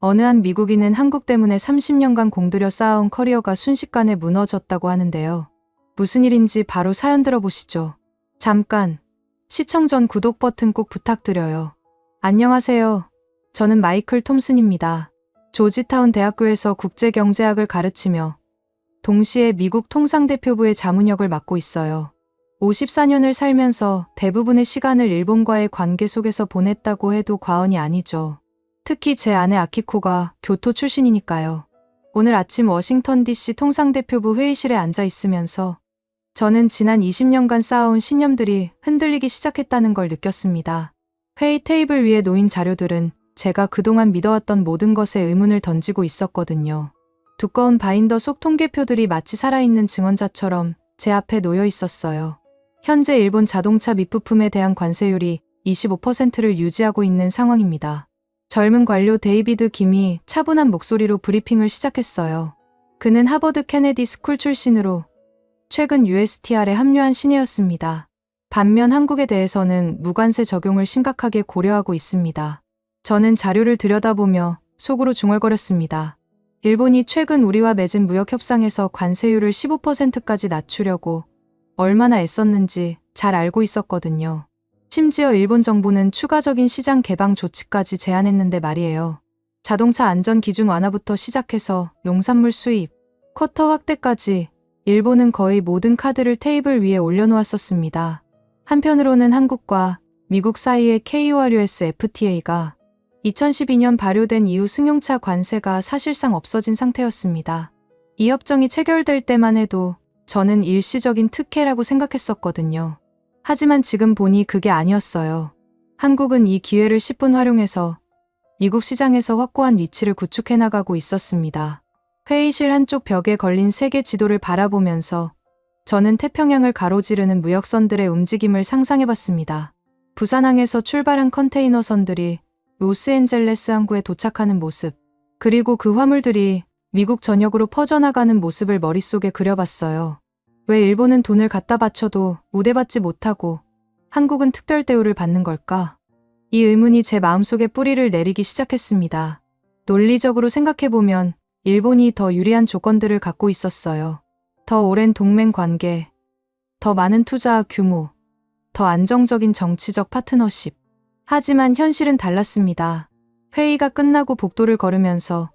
어느 한 미국인은 한국 때문에 30년간 공들여 쌓아온 커리어가 순식간에 무너졌다고 하는데요. 무슨 일인지 바로 사연 들어보시죠. 잠깐, 시청 전 구독 버튼 꼭 부탁드려요. 안녕하세요. 저는 마이클 톰슨입니다. 조지타운 대학교에서 국제경제학을 가르치며 동시에 미국 통상대표부의 자문역을 맡고 있어요. 54년을 살면서 대부분의 시간을 일본과의 관계 속에서 보냈다고 해도 과언이 아니죠. 특히 제 아내 아키코가 교토 출신이니까요. 오늘 아침 워싱턴 DC 통상대표부 회의실에 앉아 있으면서 저는 지난 20년간 쌓아온 신념들이 흔들리기 시작했다는 걸 느꼈습니다. 회의 테이블 위에 놓인 자료들은 제가 그동안 믿어왔던 모든 것에 의문을 던지고 있었거든요. 두꺼운 바인더 속 통계표들이 마치 살아있는 증언자처럼 제 앞에 놓여 있었어요. 현재 일본 자동차 미부품에 대한 관세율이 25%를 유지하고 있는 상황입니다. 젊은 관료 데이비드 김이 차분한 목소리로 브리핑을 시작했어요. 그는 하버드 케네디 스쿨 출신으로 최근 USTR에 합류한 신예였습니다. 반면 한국에 대해서는 무관세 적용을 심각하게 고려하고 있습니다. 저는 자료를 들여다보며 속으로 중얼거렸습니다. 일본이 최근 우리와 맺은 무역 협상에서 관세율을 15%까지 낮추려고 얼마나 애썼는지 잘 알고 있었거든요. 심지어 일본 정부는 추가적인 시장 개방 조치까지 제안했는데 말이에요. 자동차 안전 기준 완화부터 시작해서 농산물 수입, 쿼터 확대까지 일본은 거의 모든 카드를 테이블 위에 올려놓았었습니다. 한편으로는 한국과 미국 사이의 KURUS FTA가 2012년 발효된 이후 승용차 관세가 사실상 없어진 상태였습니다. 이 협정이 체결될 때만 해도 저는 일시적인 특혜라고 생각했었거든요. 하지만 지금 보니 그게 아니었어요. 한국은 이 기회를 10분 활용해서 미국 시장에서 확고한 위치를 구축해 나가고 있었습니다. 회의실 한쪽 벽에 걸린 세계 지도를 바라보면서 저는 태평양을 가로지르는 무역선들의 움직임을 상상해봤습니다. 부산항에서 출발한 컨테이너선들이 로스앤젤레스 항구에 도착하는 모습, 그리고 그 화물들이 미국 전역으로 퍼져나가는 모습을 머릿속에 그려봤어요. 왜 일본은 돈을 갖다 바쳐도 우대받지 못하고 한국은 특별 대우를 받는 걸까? 이 의문이 제 마음속에 뿌리를 내리기 시작했습니다. 논리적으로 생각해보면 일본이 더 유리한 조건들을 갖고 있었어요. 더 오랜 동맹 관계, 더 많은 투자 규모, 더 안정적인 정치적 파트너십. 하지만 현실은 달랐습니다. 회의가 끝나고 복도를 걸으면서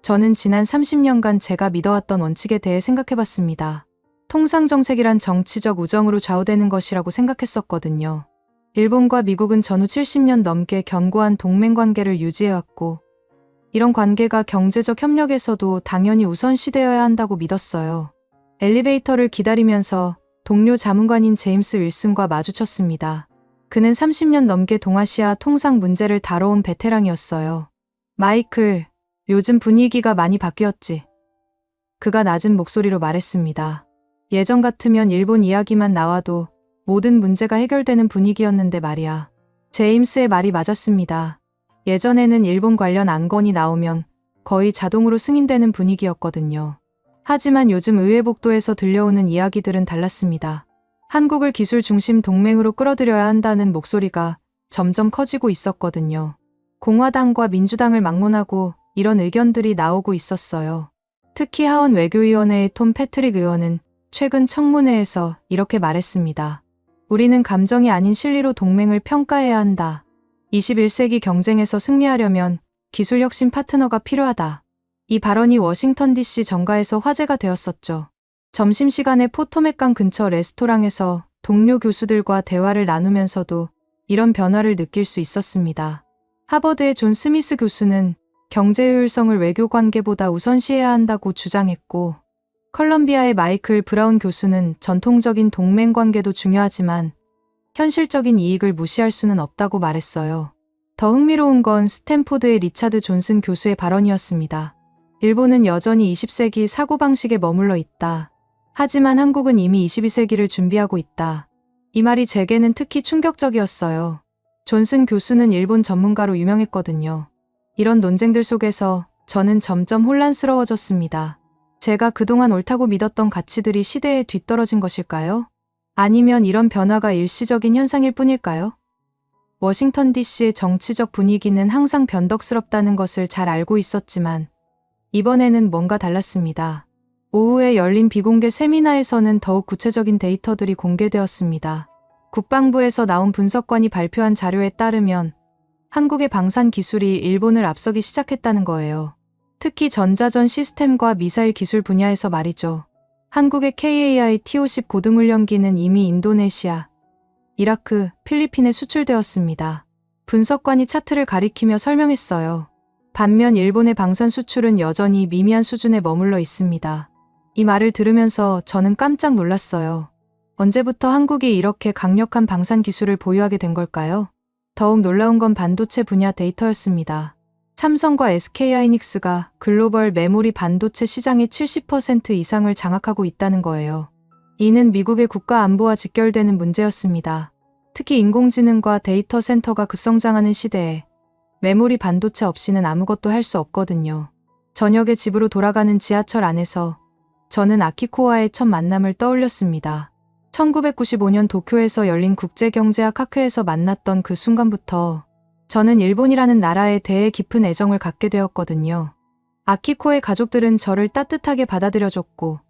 저는 지난 30년간 제가 믿어왔던 원칙에 대해 생각해봤습니다. 통상정책이란 정치적 우정으로 좌우되는 것이라고 생각했었거든요. 일본과 미국은 전후 70년 넘게 견고한 동맹관계를 유지해왔고 이런 관계가 경제적 협력에서도 당연히 우선시되어야 한다고 믿었어요. 엘리베이터를 기다리면서 동료 자문관인 제임스 윌슨과 마주쳤습니다. 그는 30년 넘게 동아시아 통상 문제를 다뤄온 베테랑이었어요. 마이클, 요즘 분위기가 많이 바뀌었지. 그가 낮은 목소리로 말했습니다. 예전 같으면 일본 이야기만 나와도 모든 문제가 해결되는 분위기였는데 말이야. 제임스의 말이 맞았습니다. 예전에는 일본 관련 안건이 나오면 거의 자동으로 승인되는 분위기였거든요. 하지만 요즘 의회 복도에서 들려오는 이야기들은 달랐습니다. 한국을 기술 중심 동맹으로 끌어들여야 한다는 목소리가 점점 커지고 있었거든요. 공화당과 민주당을 막론하고 이런 의견들이 나오고 있었어요. 특히 하원 외교위원회의 톰 패트릭 의원은 최근 청문회에서 이렇게 말했습니다. 우리는 감정이 아닌 실리로 동맹을 평가해야 한다. 21세기 경쟁에서 승리하려면 기술혁신 파트너가 필요하다. 이 발언이 워싱턴 DC 정가에서 화제가 되었었죠. 점심시간에 포토맥강 근처 레스토랑에서 동료 교수들과 대화를 나누면서도 이런 변화를 느낄 수 있었습니다. 하버드의 존 스미스 교수는 경제 효율성을 외교 관계보다 우선시해야 한다고 주장했고, 컬럼비아의 마이클 브라운 교수는 전통적인 동맹 관계도 중요하지만 현실적인 이익을 무시할 수는 없다고 말했어요. 더 흥미로운 건 스탠포드의 리차드 존슨 교수의 발언이었습니다. 일본은 여전히 20세기 사고방식에 머물러 있다. 하지만 한국은 이미 22세기를 준비하고 있다. 이 말이 제게는 특히 충격적이었어요. 존슨 교수는 일본 전문가로 유명했거든요. 이런 논쟁들 속에서 저는 점점 혼란스러워졌습니다. 제가 그동안 옳다고 믿었던 가치들이 시대에 뒤떨어진 것일까요? 아니면 이런 변화가 일시적인 현상일 뿐일까요? 워싱턴 DC의 정치적 분위기는 항상 변덕스럽다는 것을 잘 알고 있었지만 이번에는 뭔가 달랐습니다. 오후에 열린 비공개 세미나에서는 더욱 구체적인 데이터들이 공개되었습니다. 국방부에서 나온 분석관이 발표한 자료에 따르면 한국의 방산 기술이 일본을 앞서기 시작했다는 거예요. 특히 전자전 시스템과 미사일 기술 분야에서 말이죠. 한국의 KAI T-50 고등훈련기는 이미 인도네시아, 이라크, 필리핀에 수출되었습니다. 분석관이 차트를 가리키며 설명했어요. 반면 일본의 방산 수출은 여전히 미미한 수준에 머물러 있습니다. 이 말을 들으면서 저는 깜짝 놀랐어요. 언제부터 한국이 이렇게 강력한 방산 기술을 보유하게 된 걸까요? 더욱 놀라운 건 반도체 분야 데이터였습니다. 삼성과 SK하이닉스가 글로벌 메모리 반도체 시장의 70% 이상을 장악하고 있다는 거예요. 이는 미국의 국가 안보와 직결되는 문제였습니다. 특히 인공지능과 데이터 센터가 급성장하는 시대에 메모리 반도체 없이는 아무것도 할 수 없거든요. 저녁에 집으로 돌아가는 지하철 안에서 저는 아키코와의 첫 만남을 떠올렸습니다. 1995년 도쿄에서 열린 국제경제학 학회에서 만났던 그 순간부터 저는 일본이라는 나라에 대해 깊은 애정을 갖게 되었거든요. 아키코의 가족들은 저를 따뜻하게 받아들여줬고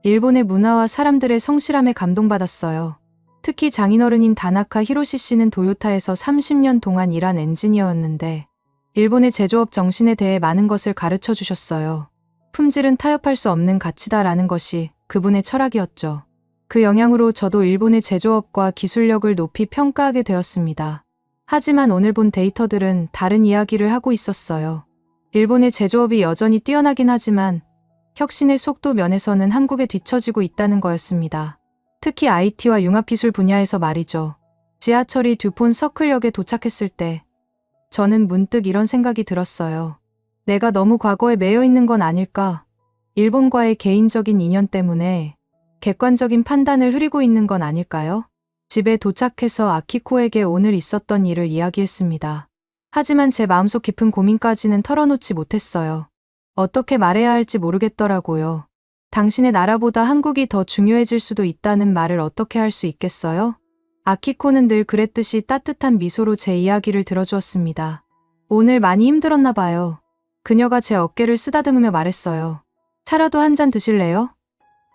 일본의 문화와 사람들의 성실함에 감동받았어요. 특히 장인어른인 다나카 히로시 씨는 도요타에서 30년 동안 일한 엔지니어였는데 일본의 제조업 정신에 대해 많은 것을 가르쳐 주셨어요. 품질은 타협할 수 없는 가치다라는 것이 그분의 철학이었죠. 그 영향으로 저도 일본의 제조업과 기술력을 높이 평가하게 되었습니다. 하지만 오늘 본 데이터들은 다른 이야기를 하고 있었어요. 일본의 제조업이 여전히 뛰어나긴 하지만 혁신의 속도 면에서는 한국에 뒤처지고 있다는 거였습니다. 특히 IT와 융합기술 분야에서 말이죠. 지하철이 듀폰 서클역에 도착했을 때 저는 문득 이런 생각이 들었어요. 내가 너무 과거에 매여 있는 건 아닐까? 일본과의 개인적인 인연 때문에 객관적인 판단을 흐리고 있는 건 아닐까요? 집에 도착해서 아키코에게 오늘 있었던 일을 이야기했습니다. 하지만 제 마음속 깊은 고민까지는 털어놓지 못했어요. 어떻게 말해야 할지 모르겠더라고요. 당신의 나라보다 한국이 더 중요해질 수도 있다는 말을 어떻게 할 수 있겠어요? 아키코는 늘 그랬듯이 따뜻한 미소로 제 이야기를 들어주었습니다. 오늘 많이 힘들었나 봐요. 그녀가 제 어깨를 쓰다듬으며 말했어요. 차라도 한 잔 드실래요?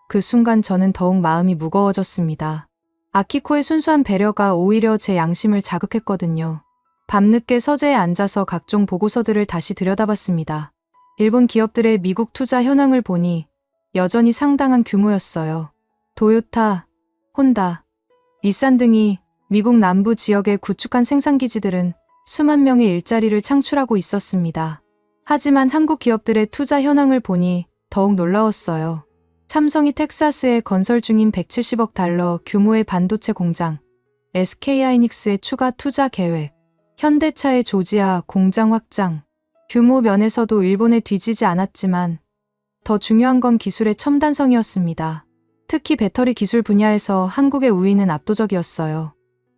그 순간 저는 더욱 마음이 무거워졌습니다. 아키코의 순수한 배려가 오히려 제 양심을 자극했거든요. 밤늦게 서재에 앉아서 각종 보고서들을 다시 들여다봤습니다. 일본 기업들의 미국 투자 현황을 보니 여전히 상당한 규모였어요. 도요타, 혼다, 닛산 등이 미국 남부 지역의 구축한 생산기지들은 수만 명의 일자리를 창출하고 있었습니다. 하지만 한국 기업들의 투자 현황을 보니 더욱 놀라웠어요. 삼성이 텍사스에 건설 중인 170억 달러 규모의 반도체 공장, SK하이닉스의 추가 투자 계획, 현대차의 조지아 공장 확장, 규모 면에서도 일본에 뒤지지 않았지만 더 중요한 건 기술의 첨단성이었습니다. 특히 배터리 기술 분야에서 한국의 우위는 압도적이었어요.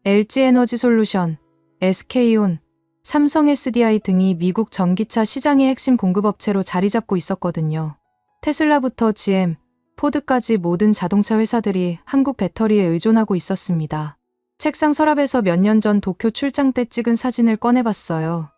LG에너지솔루션, SK온, 삼성 SDI 등이 미국 전기차 시장의 핵심 공급업체로 자리 잡고 있었거든요. 테슬라부터 GM, 포드까지 모든 자동차 회사들이 한국 배터리에 의존하고 있었습니다. 책상 서랍에서 몇 년 전 도쿄 출장 때 찍은 사진을 꺼내봤어요.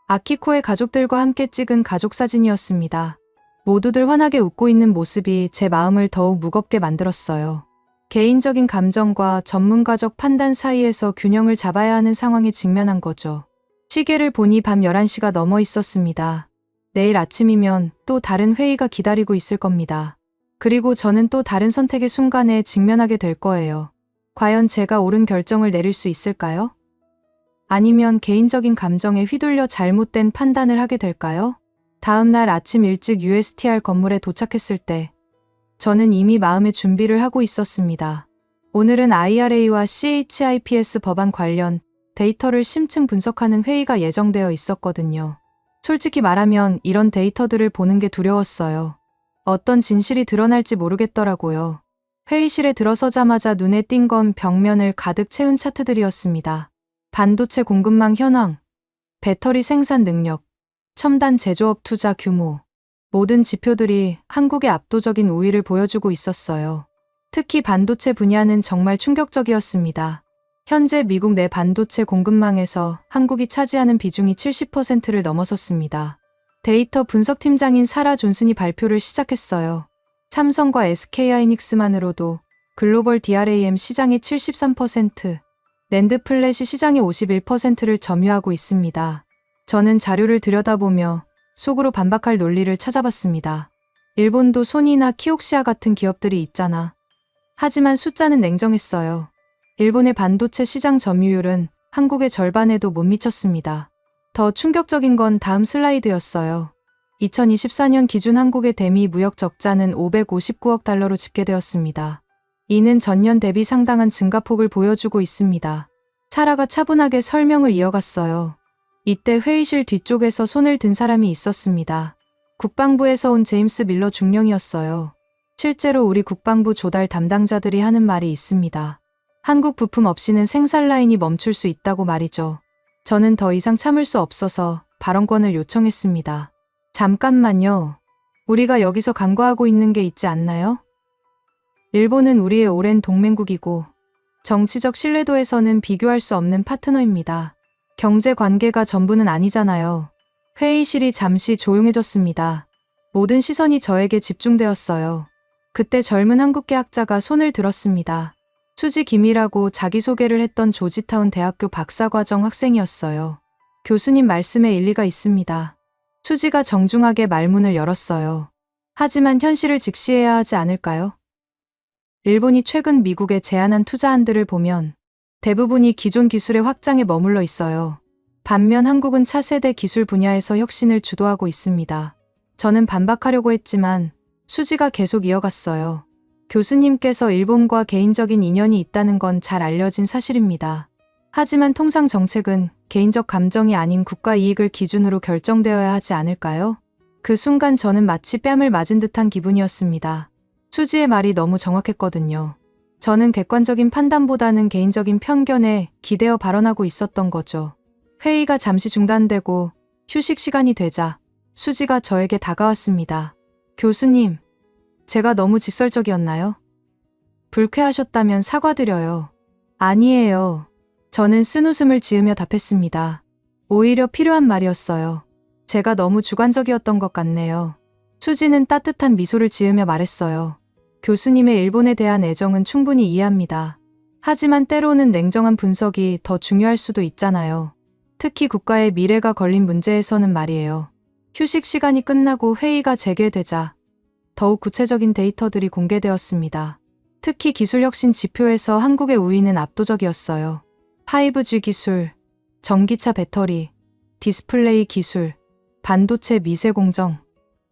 아키코의 가족들과 함께 찍은 가족 사진이었습니다. 모두들 환하게 웃고 있는 모습이 제 마음을 더욱 무겁게 만들었어요. 개인적인 감정과 전문가적 판단 사이에서 균형을 잡아야 하는 상황에 직면한 거죠. 시계를 보니 밤 11시가 넘어 있었습니다. 내일 아침이면 또 다른 회의가 기다리고 있을 겁니다. 그리고 저는 또 다른 선택의 순간에 직면하게 될 거예요. 과연 제가 옳은 결정을 내릴 수 있을까요? 아니면 개인적인 감정에 휘둘려 잘못된 판단을 하게 될까요? 다음 날 아침 일찍 USTR 건물에 도착했을 때 저는 이미 마음의 준비를 하고 있었습니다. 오늘은 IRA와 CHIPS 법안 관련 데이터를 심층 분석하는 회의가 예정되어 있었거든요. 솔직히 말하면 이런 데이터들을 보는 게 두려웠어요. 어떤 진실이 드러날지 모르겠더라고요. 회의실에 들어서자마자 눈에 띈 건 벽면을 가득 채운 차트들이었습니다. 반도체 공급망 현황, 배터리 생산 능력, 첨단 제조업 투자 규모, 모든 지표들이 한국의 압도적인 우위를 보여주고 있었어요. 특히 반도체 분야는 정말 충격적이었습니다. 현재 미국 내 반도체 공급망에서 한국이 차지하는 비중이 70%를 넘어섰습니다. 데이터 분석팀장인 사라 존슨이 발표를 시작했어요. 삼성과 SK하이닉스만으로도 글로벌 DRAM 시장의 73%, 낸드 플래시 시장의 51%를 점유하고 있습니다. 저는 자료를 들여다보며 속으로 반박할 논리를 찾아봤습니다. 일본도 소니나 키옥시아 같은 기업들이 있잖아. 하지만 숫자는 냉정했어요. 일본의 반도체 시장 점유율은 한국의 절반에도 못 미쳤습니다. 더 충격적인 건 다음 슬라이드였어요. 2024년 기준 한국의 대미 무역 적자는 559억 달러로 집계되었습니다. 이는 전년 대비 상당한 증가폭을 보여주고 있습니다. 사라가 차분하게 설명을 이어갔어요. 이때 회의실 뒤쪽에서 손을 든 사람이 있었습니다. 국방부에서 온 제임스 밀러 중령이었어요. 실제로 우리 국방부 조달 담당자들이 하는 말이 있습니다. 한국 부품 없이는 생산 라인이 멈출 수 있다고 말이죠. 저는 더 이상 참을 수 없어서 발언권을 요청했습니다. 잠깐만요. 우리가 여기서 간과하고 있는 게 있지 않나요? 일본은 우리의 오랜 동맹국이고 정치적 신뢰도에서는 비교할 수 없는 파트너입니다. 경제 관계가 전부는 아니잖아요. 회의실이 잠시 조용해졌습니다. 모든 시선이 저에게 집중되었어요. 그때 젊은 한국계 학자가 손을 들었습니다. 수지 김이라고 자기소개를 했던 조지타운 대학교 박사과정 학생이었어요. 교수님 말씀에 일리가 있습니다. 수지가 정중하게 말문을 열었어요. 하지만 현실을 직시해야 하지 않을까요? 일본이 최근 미국에 제안한 투자안들을 보면 대부분이 기존 기술의 확장에 머물러 있어요. 반면 한국은 차세대 기술 분야에서 혁신을 주도하고 있습니다. 저는 반박하려고 했지만 수지가 계속 이어갔어요. 교수님께서 일본과 개인적인 인연이 있다는 건 잘 알려진 사실입니다. 하지만 통상 정책은 개인적 감정이 아닌 국가 이익을 기준으로 결정되어야 하지 않을까요? 그 순간 저는 마치 뺨을 맞은 듯한 기분이었습니다. 수지의 말이 너무 정확했거든요. 저는 객관적인 판단보다는 개인적인 편견에 기대어 발언하고 있었던 거죠. 회의가 잠시 중단되고 휴식 시간이 되자 수지가 저에게 다가왔습니다. 교수님, 제가 너무 직설적이었나요? 불쾌하셨다면 사과드려요. 아니에요. 저는 쓴웃음을 지으며 답했습니다. 오히려 필요한 말이었어요. 제가 너무 주관적이었던 것 같네요. 수지는 따뜻한 미소를 지으며 말했어요. 교수님의 일본에 대한 애정은 충분히 이해합니다. 하지만 때로는 냉정한 분석이 더 중요할 수도 있잖아요. 특히 국가의 미래가 걸린 문제에서는 말이에요. 휴식 시간이 끝나고 회의가 재개되자 더욱 구체적인 데이터들이 공개되었습니다. 특히 기술혁신 지표에서 한국의 우위는 압도적이었어요. 5G 기술, 전기차 배터리, 디스플레이 기술, 반도체 미세 공정,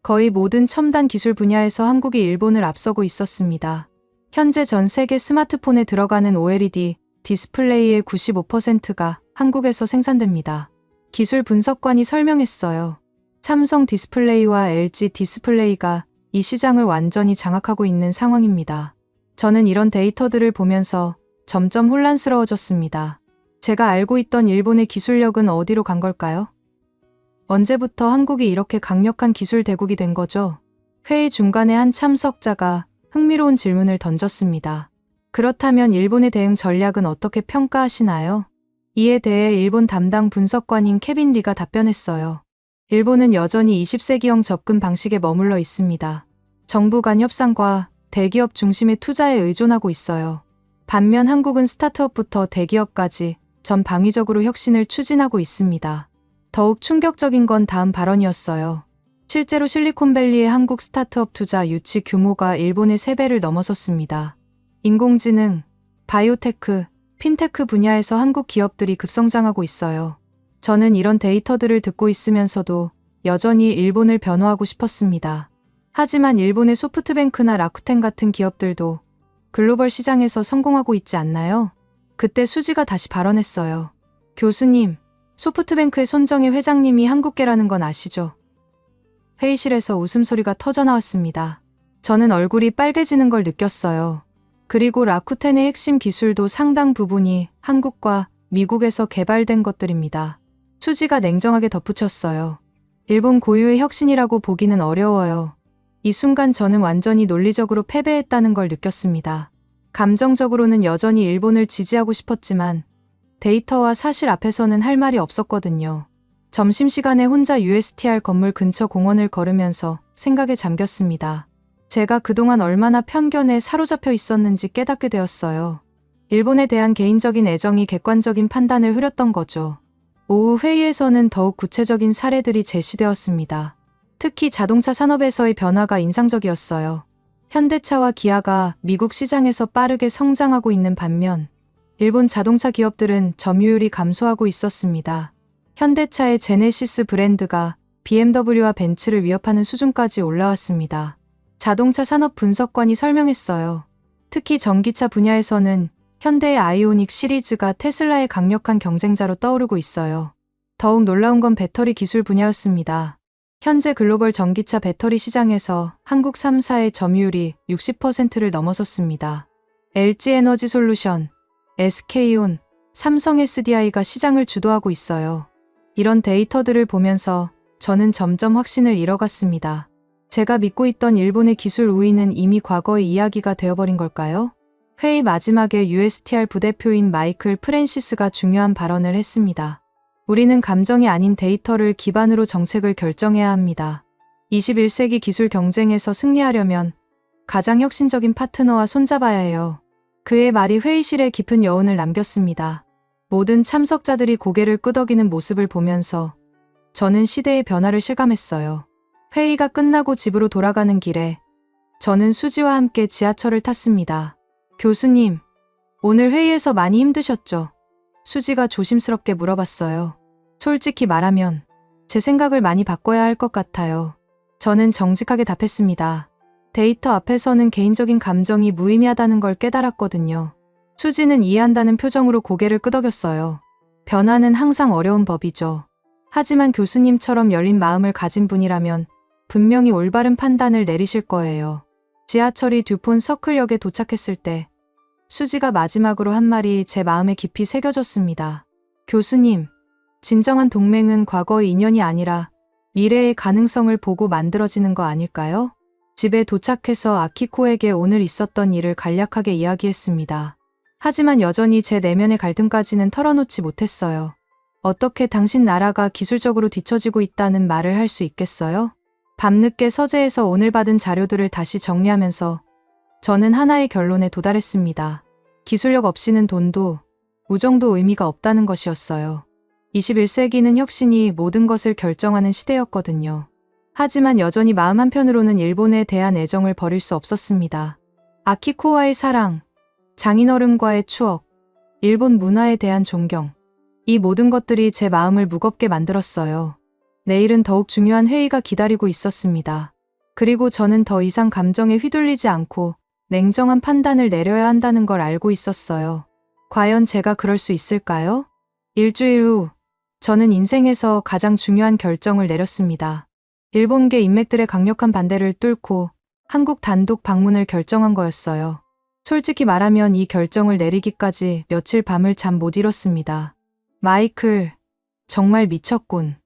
거의 모든 첨단 기술 분야에서 한국이 일본을 앞서고 있었습니다. 현재 전 세계 스마트폰에 들어가는 OLED 디스플레이의 95%가 한국에서 생산됩니다. 기술 분석관이 설명했어요. 삼성 디스플레이와 LG 디스플레이가 이 시장을 완전히 장악하고 있는 상황입니다. 저는 이런 데이터들을 보면서 점점 혼란스러워졌습니다. 제가 알고 있던 일본의 기술력은 어디로 간 걸까요? 언제부터 한국이 이렇게 강력한 기술 대국이 된 거죠? 회의 중간에 한 참석자가 흥미로운 질문을 던졌습니다. 그렇다면 일본의 대응 전략은 어떻게 평가하시나요? 이에 대해 일본 담당 분석관인 케빈 리가 답변했어요. 일본은 여전히 20세기형 접근 방식에 머물러 있습니다. 정부 간 협상과 대기업 중심의 투자에 의존하고 있어요. 반면 한국은 스타트업부터 대기업까지 전방위적으로 혁신을 추진하고 있습니다. 더욱 충격적인 건 다음 발언이었어요. 실제로 실리콘밸리의 한국 스타트업 투자 유치 규모가 일본의 3배를 넘어섰습니다. 인공지능, 바이오테크, 핀테크 분야에서 한국 기업들이 급성장하고 있어요. 저는 이런 데이터들을 듣고 있으면서도 여전히 일본을 변호하고 싶었습니다. 하지만 일본의 소프트뱅크나 라쿠텐 같은 기업들도 글로벌 시장에서 성공하고 있지 않나요? 그때 수지가 다시 발언했어요. 교수님, 소프트뱅크의 손정혜 회장님이 한국계라는 건 아시죠? 회의실에서 웃음소리가 터져나왔습니다. 저는 얼굴이 빨개지는 걸 느꼈어요. 그리고 라쿠텐의 핵심 기술도 상당 부분이 한국과 미국에서 개발된 것들입니다. 수지가 냉정하게 덧붙였어요. 일본 고유의 혁신이라고 보기는 어려워요. 이 순간 저는 완전히 논리적으로 패배했다는 걸 느꼈습니다. 감정적으로는 여전히 일본을 지지하고 싶었지만 데이터와 사실 앞에서는 할 말이 없었거든요. 점심시간에 혼자 USTR 건물 근처 공원을 걸으면서 생각에 잠겼습니다. 제가 그동안 얼마나 편견에 사로잡혀 있었는지 깨닫게 되었어요. 일본에 대한 개인적인 애정이 객관적인 판단을 흐렸던 거죠. 오후 회의에서는 더욱 구체적인 사례들이 제시되었습니다. 특히 자동차 산업에서의 변화가 인상적이었어요. 현대차와 기아가 미국 시장에서 빠르게 성장하고 있는 반면 일본 자동차 기업들은 점유율이 감소하고 있었습니다. 현대차의 제네시스 브랜드가 BMW와 벤츠를 위협하는 수준까지 올라왔습니다. 자동차 산업 분석관이 설명했어요. 특히 전기차 분야에서는 현대의 아이오닉 시리즈가 테슬라의 강력한 경쟁자로 떠오르고 있어요. 더욱 놀라운 건 배터리 기술 분야였습니다. 현재 글로벌 전기차 배터리 시장에서 한국 3사의 점유율이 60%를 넘어섰습니다. LG에너지솔루션, SK온, 삼성 SDI가 시장을 주도하고 있어요. 이런 데이터들을 보면서 저는 점점 확신을 잃어갔습니다. 제가 믿고 있던 일본의 기술 우위는 이미 과거의 이야기가 되어버린 걸까요? 회의 마지막에 USTR 부대표인 마이클 프랜시스가 중요한 발언을 했습니다. 우리는 감정이 아닌 데이터를 기반으로 정책을 결정해야 합니다. 21세기 기술 경쟁에서 승리하려면 가장 혁신적인 파트너와 손잡아야 해요. 그의 말이 회의실에 깊은 여운을 남겼습니다. 모든 참석자들이 고개를 끄덕이는 모습을 보면서 저는 시대의 변화를 실감했어요. 회의가 끝나고 집으로 돌아가는 길에 저는 수지와 함께 지하철을 탔습니다. 교수님, 오늘 회의에서 많이 힘드셨죠? 수지가 조심스럽게 물어봤어요. 솔직히 말하면 제 생각을 많이 바꿔야 할 것 같아요. 저는 정직하게 답했습니다. 데이터 앞에서는 개인적인 감정이 무의미하다는 걸 깨달았거든요. 수지는 이해한다는 표정으로 고개를 끄덕였어요. 변화는 항상 어려운 법이죠. 하지만 교수님처럼 열린 마음을 가진 분이라면 분명히 올바른 판단을 내리실 거예요. 지하철이 듀폰 서클역에 도착했을 때 수지가 마지막으로 한 말이 제 마음에 깊이 새겨졌습니다. 교수님, 진정한 동맹은 과거의 인연이 아니라 미래의 가능성을 보고 만들어지는 거 아닐까요? 집에 도착해서 아키코에게 오늘 있었던 일을 간략하게 이야기했습니다. 하지만 여전히 제 내면의 갈등까지는 털어놓지 못했어요. 어떻게 당신 나라가 기술적으로 뒤처지고 있다는 말을 할 수 있겠어요? 밤늦게 서재에서 오늘 받은 자료들을 다시 정리하면서 저는 하나의 결론에 도달했습니다. 기술력 없이는 돈도 우정도 의미가 없다는 것이었어요. 21세기는 혁신이 모든 것을 결정하는 시대였거든요. 하지만 여전히 마음 한편으로는 일본에 대한 애정을 버릴 수 없었습니다. 아키코와의 사랑, 장인어른과의 추억, 일본 문화에 대한 존경. 이 모든 것들이 제 마음을 무겁게 만들었어요. 내일은 더욱 중요한 회의가 기다리고 있었습니다. 그리고 저는 더 이상 감정에 휘둘리지 않고 냉정한 판단을 내려야 한다는 걸 알고 있었어요. 과연 제가 그럴 수 있을까요? 일주일 후, 저는 인생에서 가장 중요한 결정을 내렸습니다. 일본계 인맥들의 강력한 반대를 뚫고 한국 단독 방문을 결정한 거였어요. 솔직히 말하면 이 결정을 내리기까지 며칠 밤을 잠 못 이뤘습니다. 마이클, 정말 미쳤군.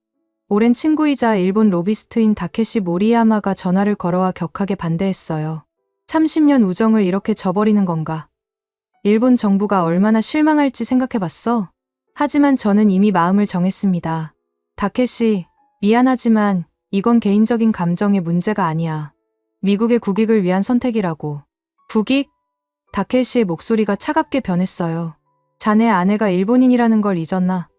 오랜 친구이자 일본 로비스트인 다케시 모리야마가 전화를 걸어와 격하게 반대했어요. 30년 우정을 이렇게 저버리는 건가? 일본 정부가 얼마나 실망할지 생각해봤어? 하지만 저는 이미 마음을 정했습니다. 다케시, 미안하지만 이건 개인적인 감정의 문제가 아니야. 미국의 국익을 위한 선택이라고. 국익? 다케시의 목소리가 차갑게 변했어요. 자네 아내가 일본인이라는 걸 잊었나?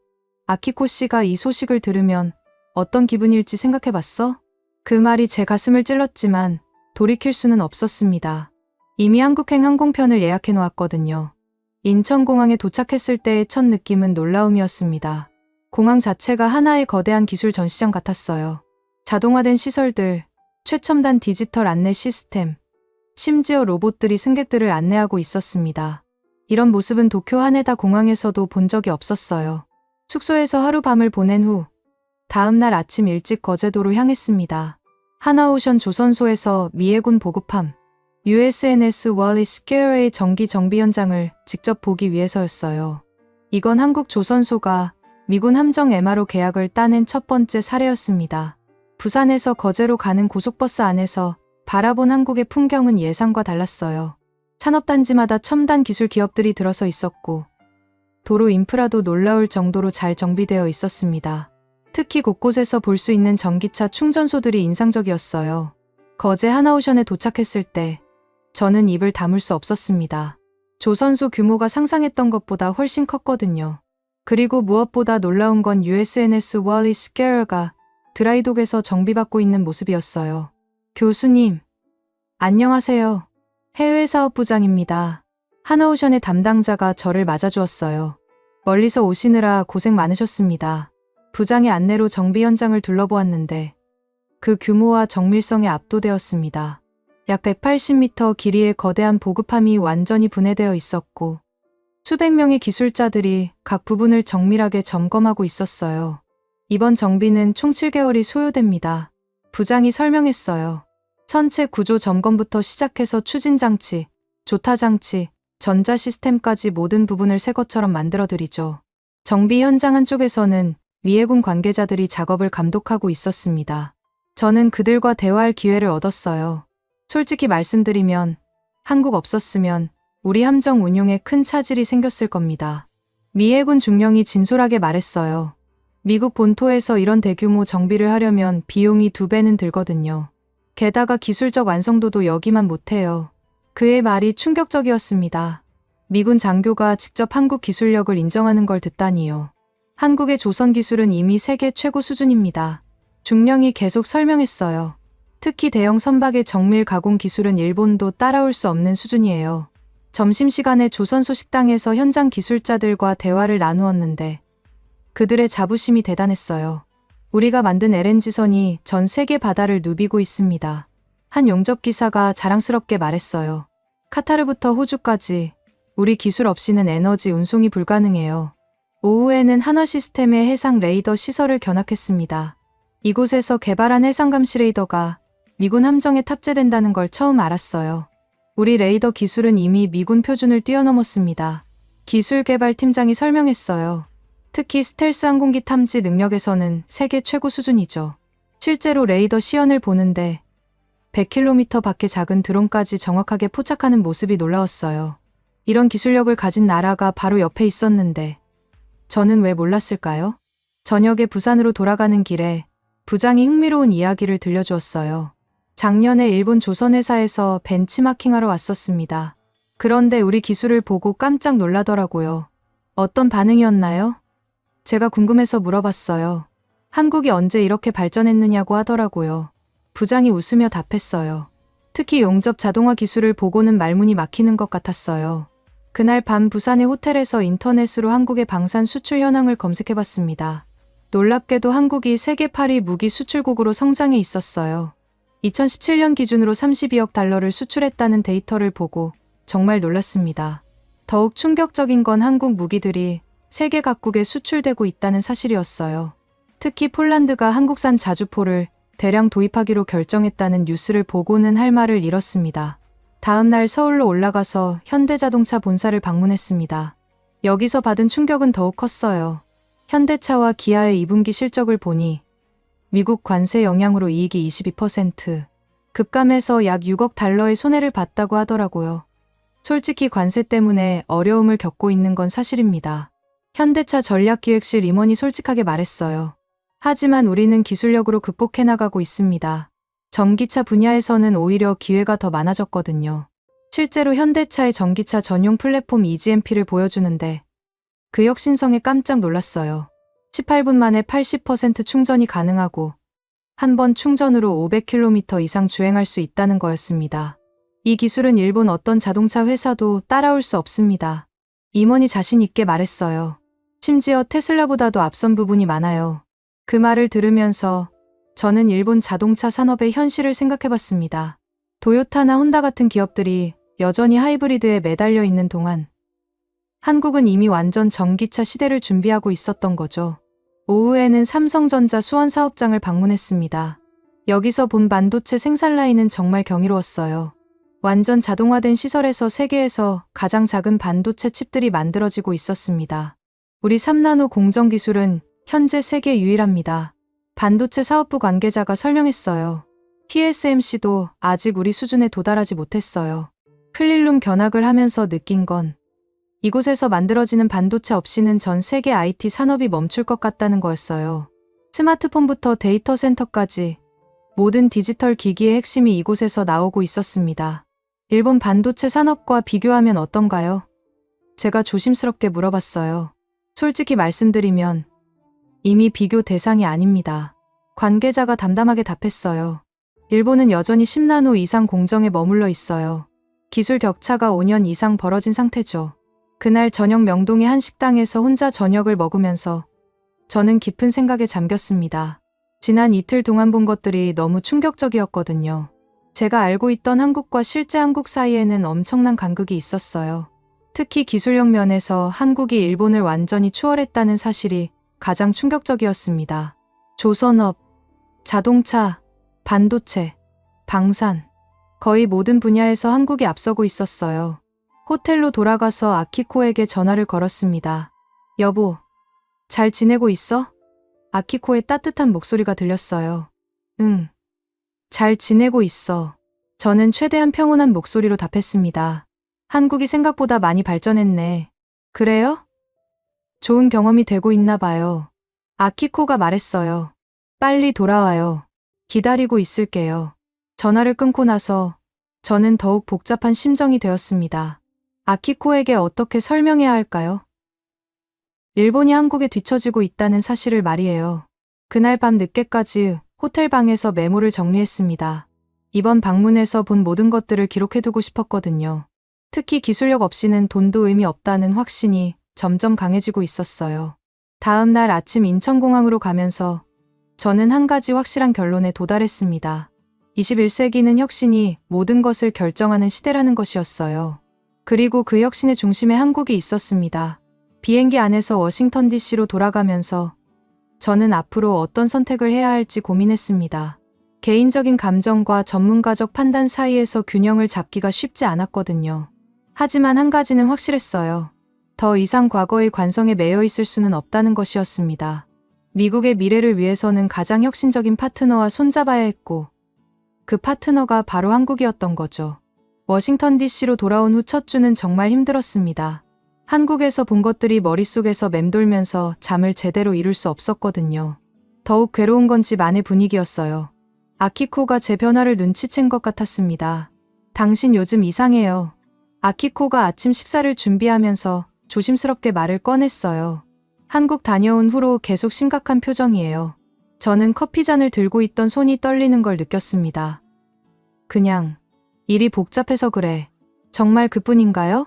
아키코 씨가 이 소식을 들으면 어떤 기분일지 생각해봤어? 그 말이 제 가슴을 찔렀지만 돌이킬 수는 없었습니다. 이미 한국행 항공편을 예약해 놓았거든요. 인천공항에 도착했을 때의 첫 느낌은 놀라움이었습니다. 공항 자체가 하나의 거대한 기술 전시장 같았어요. 자동화된 시설들, 최첨단 디지털 안내 시스템, 심지어 로봇들이 승객들을 안내하고 있었습니다. 이런 모습은 도쿄 하네다 공항에서도 본 적이 없었어요. 숙소에서 하룻밤을 보낸 후 다음 날 아침 일찍 거제도로 향했습니다. 하나오션 조선소에서 미해군 보급함 USNS 월리스 스퀘어의 정기 정비 현장을 직접 보기 위해서였어요. 이건 한국 조선소가 미군 함정 MRO 계약을 따낸 첫 번째 사례였습니다. 부산에서 거제로 가는 고속버스 안에서 바라본 한국의 풍경은 예상과 달랐어요. 산업단지마다 첨단 기술 기업들이 들어서 있었고 도로 인프라도 놀라울 정도로 잘 정비되어 있었습니다. 특히 곳곳에서 볼 수 있는 전기차 충전소들이 인상적이었어요. 거제 하나오션에 도착했을 때 저는 입을 다물 수 없었습니다. 조선소 규모가 상상했던 것보다 훨씬 컸거든요. 그리고 무엇보다 놀라운 건 USNS 월리스 게어가 드라이독에서 정비받고 있는 모습이었어요. 교수님, 안녕하세요. 해외사업부장입니다. 하나오션의 담당자가 저를 맞아주었어요. 멀리서 오시느라 고생 많으셨습니다. 부장의 안내로 정비 현장을 둘러보았는데 그 규모와 정밀성에 압도되었습니다. 약 180m 길이의 거대한 보급함이 완전히 분해되어 있었고 수백 명의 기술자들이 각 부분을 정밀하게 점검하고 있었어요. 이번 정비는 총 7개월이 소요됩니다. 부장이 설명했어요. 선체 구조 점검부터 시작해서 추진장치, 조타장치, 전자시스템까지 모든 부분을 새 것처럼 만들어드리죠. 정비 현장 한쪽에서는 미해군 관계자들이 작업을 감독하고 있었습니다. 저는 그들과 대화할 기회를 얻었어요. 솔직히 말씀드리면 한국 없었으면 우리 함정 운용에 큰 차질이 생겼을 겁니다. 미해군 중령이 진솔하게 말했어요. 미국 본토에서 이런 대규모 정비를 하려면 비용이 2배는 들거든요. 게다가 기술적 완성도도 여기만 못해요. 그의 말이 충격적이었습니다. 미군 장교가 직접 한국 기술력을 인정하는 걸 듣다니요. 한국의 조선 기술은 이미 세계 최고 수준입니다. 중령이 계속 설명했어요. 특히 대형 선박의 정밀 가공 기술은 일본도 따라올 수 없는 수준이에요. 점심시간에 조선소 식당에서 현장 기술자들과 대화를 나누었는데 그들의 자부심이 대단했어요. 우리가 만든 LNG선이 전 세계 바다를 누비고 있습니다. 한 용접기사가 자랑스럽게 말했어요. 카타르부터 호주까지 우리 기술 없이는 에너지 운송이 불가능해요. 오후에는 한화시스템의 해상 레이더 시설을 견학했습니다. 이곳에서 개발한 해상 감시 레이더가 미군 함정에 탑재된다는 걸 처음 알았어요. 우리 레이더 기술은 이미 미군 표준을 뛰어넘었습니다. 기술개발팀장이 설명했어요. 특히 스텔스 항공기 탐지 능력에서는 세계 최고 수준이죠. 실제로 레이더 시연을 보는데 100km 밖의 작은 드론까지 정확하게 포착하는 모습이 놀라웠어요. 이런 기술력을 가진 나라가 바로 옆에 있었는데 저는 왜 몰랐을까요? 저녁에 부산으로 돌아가는 길에 부장이 흥미로운 이야기를 들려주었어요. 작년에 일본 조선회사에서 벤치마킹하러 왔었습니다. 그런데 우리 기술을 보고 깜짝 놀라더라고요. 어떤 반응이었나요? 제가 궁금해서 물어봤어요. 한국이 언제 이렇게 발전했느냐고 하더라고요. 부장이 웃으며 답했어요. 특히 용접 자동화 기술을 보고는 말문이 막히는 것 같았어요. 그날 밤 부산의 호텔에서 인터넷으로 한국의 방산 수출 현황을 검색해봤습니다. 놀랍게도 한국이 세계 8위 무기 수출국으로 성장해 있었어요. 2017년 기준으로 32억 달러를 수출했다는 데이터를 보고 정말 놀랐습니다. 더욱 충격적인 건 한국 무기들이 세계 각국에 수출되고 있다는 사실이었어요. 특히 폴란드가 한국산 자주포를 대량 도입하기로 결정했다는 뉴스를 보고는 할 말을 잃었습니다. 다음 날 서울로 올라가서 현대자동차 본사를 방문했습니다. 여기서 받은 충격은 더욱 컸어요. 현대차와 기아의 2분기 실적을 보니 미국 관세 영향으로 이익이 22% 급감해서 약 6억 달러의 손해를 봤다고 하더라고요. 솔직히 관세 때문에 어려움을 겪고 있는 건 사실입니다. 현대차 전략기획실 임원이 솔직하게 말했어요. 하지만 우리는 기술력으로 극복해 나가고 있습니다. 전기차 분야에서는 오히려 기회가 더 많아졌거든요. 실제로 현대차의 전기차 전용 플랫폼 EGMP를 보여주는데 그 혁신성에 깜짝 놀랐어요. 18분 만에 80% 충전이 가능하고 한 번 충전으로 500km 이상 주행할 수 있다는 거였습니다. 이 기술은 일본 어떤 자동차 회사도 따라올 수 없습니다. 임원이 자신 있게 말했어요. 심지어 테슬라보다도 앞선 부분이 많아요. 그 말을 들으면서 저는 일본 자동차 산업의 현실을 생각해봤습니다. 도요타나 혼다 같은 기업들이 여전히 하이브리드에 매달려 있는 동안 한국은 이미 완전 전기차 시대를 준비하고 있었던 거죠. 오후에는 삼성전자 수원 사업장을 방문했습니다. 여기서 본 반도체 생산 라인은 정말 경이로웠어요. 완전 자동화된 시설에서 세계에서 가장 작은 반도체 칩들이 만들어지고 있었습니다. 우리 3나노 공정 기술은 현재 세계 유일합니다. 반도체 사업부 관계자가 설명했어요. TSMC도 아직 우리 수준에 도달하지 못했어요. 클린룸 견학을 하면서 느낀 건 이곳에서 만들어지는 반도체 없이는 전 세계 IT 산업이 멈출 것 같다는 거였어요. 스마트폰부터 데이터 센터까지 모든 디지털 기기의 핵심이 이곳에서 나오고 있었습니다. 일본 반도체 산업과 비교하면 어떤가요? 제가 조심스럽게 물어봤어요. 솔직히 말씀드리면 이미 비교 대상이 아닙니다. 관계자가 담담하게 답했어요. 일본은 여전히 10나노 이상 공정에 머물러 있어요. 기술 격차가 5년 이상 벌어진 상태죠. 그날 저녁 명동의 한 식당에서 혼자 저녁을 먹으면서 저는 깊은 생각에 잠겼습니다. 지난 이틀 동안 본 것들이 너무 충격적이었거든요. 제가 알고 있던 한국과 실제 한국 사이에는 엄청난 간극이 있었어요. 특히 기술력 면에서 한국이 일본을 완전히 추월했다는 사실이 가장 충격적이었습니다. 조선업, 자동차, 반도체, 방산, 거의 모든 분야에서 한국이 앞서고 있었어요. 호텔로 돌아가서 아키코에게 전화를 걸었습니다. 여보, 잘 지내고 있어? 아키코의 따뜻한 목소리가 들렸어요. 응, 잘 지내고 있어. 저는 최대한 평온한 목소리로 답했습니다. 한국이 생각보다 많이 발전했네. 그래요? 좋은 경험이 되고 있나 봐요. 아키코가 말했어요. 빨리 돌아와요. 기다리고 있을게요. 전화를 끊고 나서 저는 더욱 복잡한 심정이 되었습니다. 아키코에게 어떻게 설명해야 할까요? 일본이 한국에 뒤처지고 있다는 사실을 말이에요. 그날 밤 늦게까지 호텔 방에서 메모를 정리했습니다. 이번 방문에서 본 모든 것들을 기록해두고 싶었거든요. 특히 기술력 없이는 돈도 의미 없다는 확신이 점점 강해지고 있었어요. 다음 날 아침 인천공항으로 가면서 저는 한 가지 확실한 결론에 도달했습니다. 21세기는 혁신이 모든 것을 결정하는 시대라는 것이었어요. 그리고 그 혁신의 중심에 한국이 있었습니다. 비행기 안에서 워싱턴 DC로 돌아가면서 저는 앞으로 어떤 선택을 해야 할지 고민했습니다. 개인적인 감정과 전문가적 판단 사이에서 균형을 잡기가 쉽지 않았거든요. 하지만 한 가지는 확실했어요. 더 이상 과거의 관성에 매여 있을 수는 없다는 것이었습니다. 미국의 미래를 위해서는 가장 혁신적인 파트너와 손잡아야 했고 그 파트너가 바로 한국이었던 거죠. 워싱턴 DC로 돌아온 후 첫 주는 정말 힘들었습니다. 한국에서 본 것들이 머릿속에서 맴돌면서 잠을 제대로 이룰 수 없었거든요. 더욱 괴로운 건 집 안의 분위기였어요. 아키코가 제 변화를 눈치챈 것 같았습니다. 당신 요즘 이상해요. 아키코가 아침 식사를 준비하면서 조심스럽게 말을 꺼냈어요. 한국 다녀온 후로 계속 심각한 표정이에요. 저는 커피잔을 들고 있던 손이 떨리는 걸 느꼈습니다. 그냥 일이 복잡해서 그래. 정말 그뿐인가요?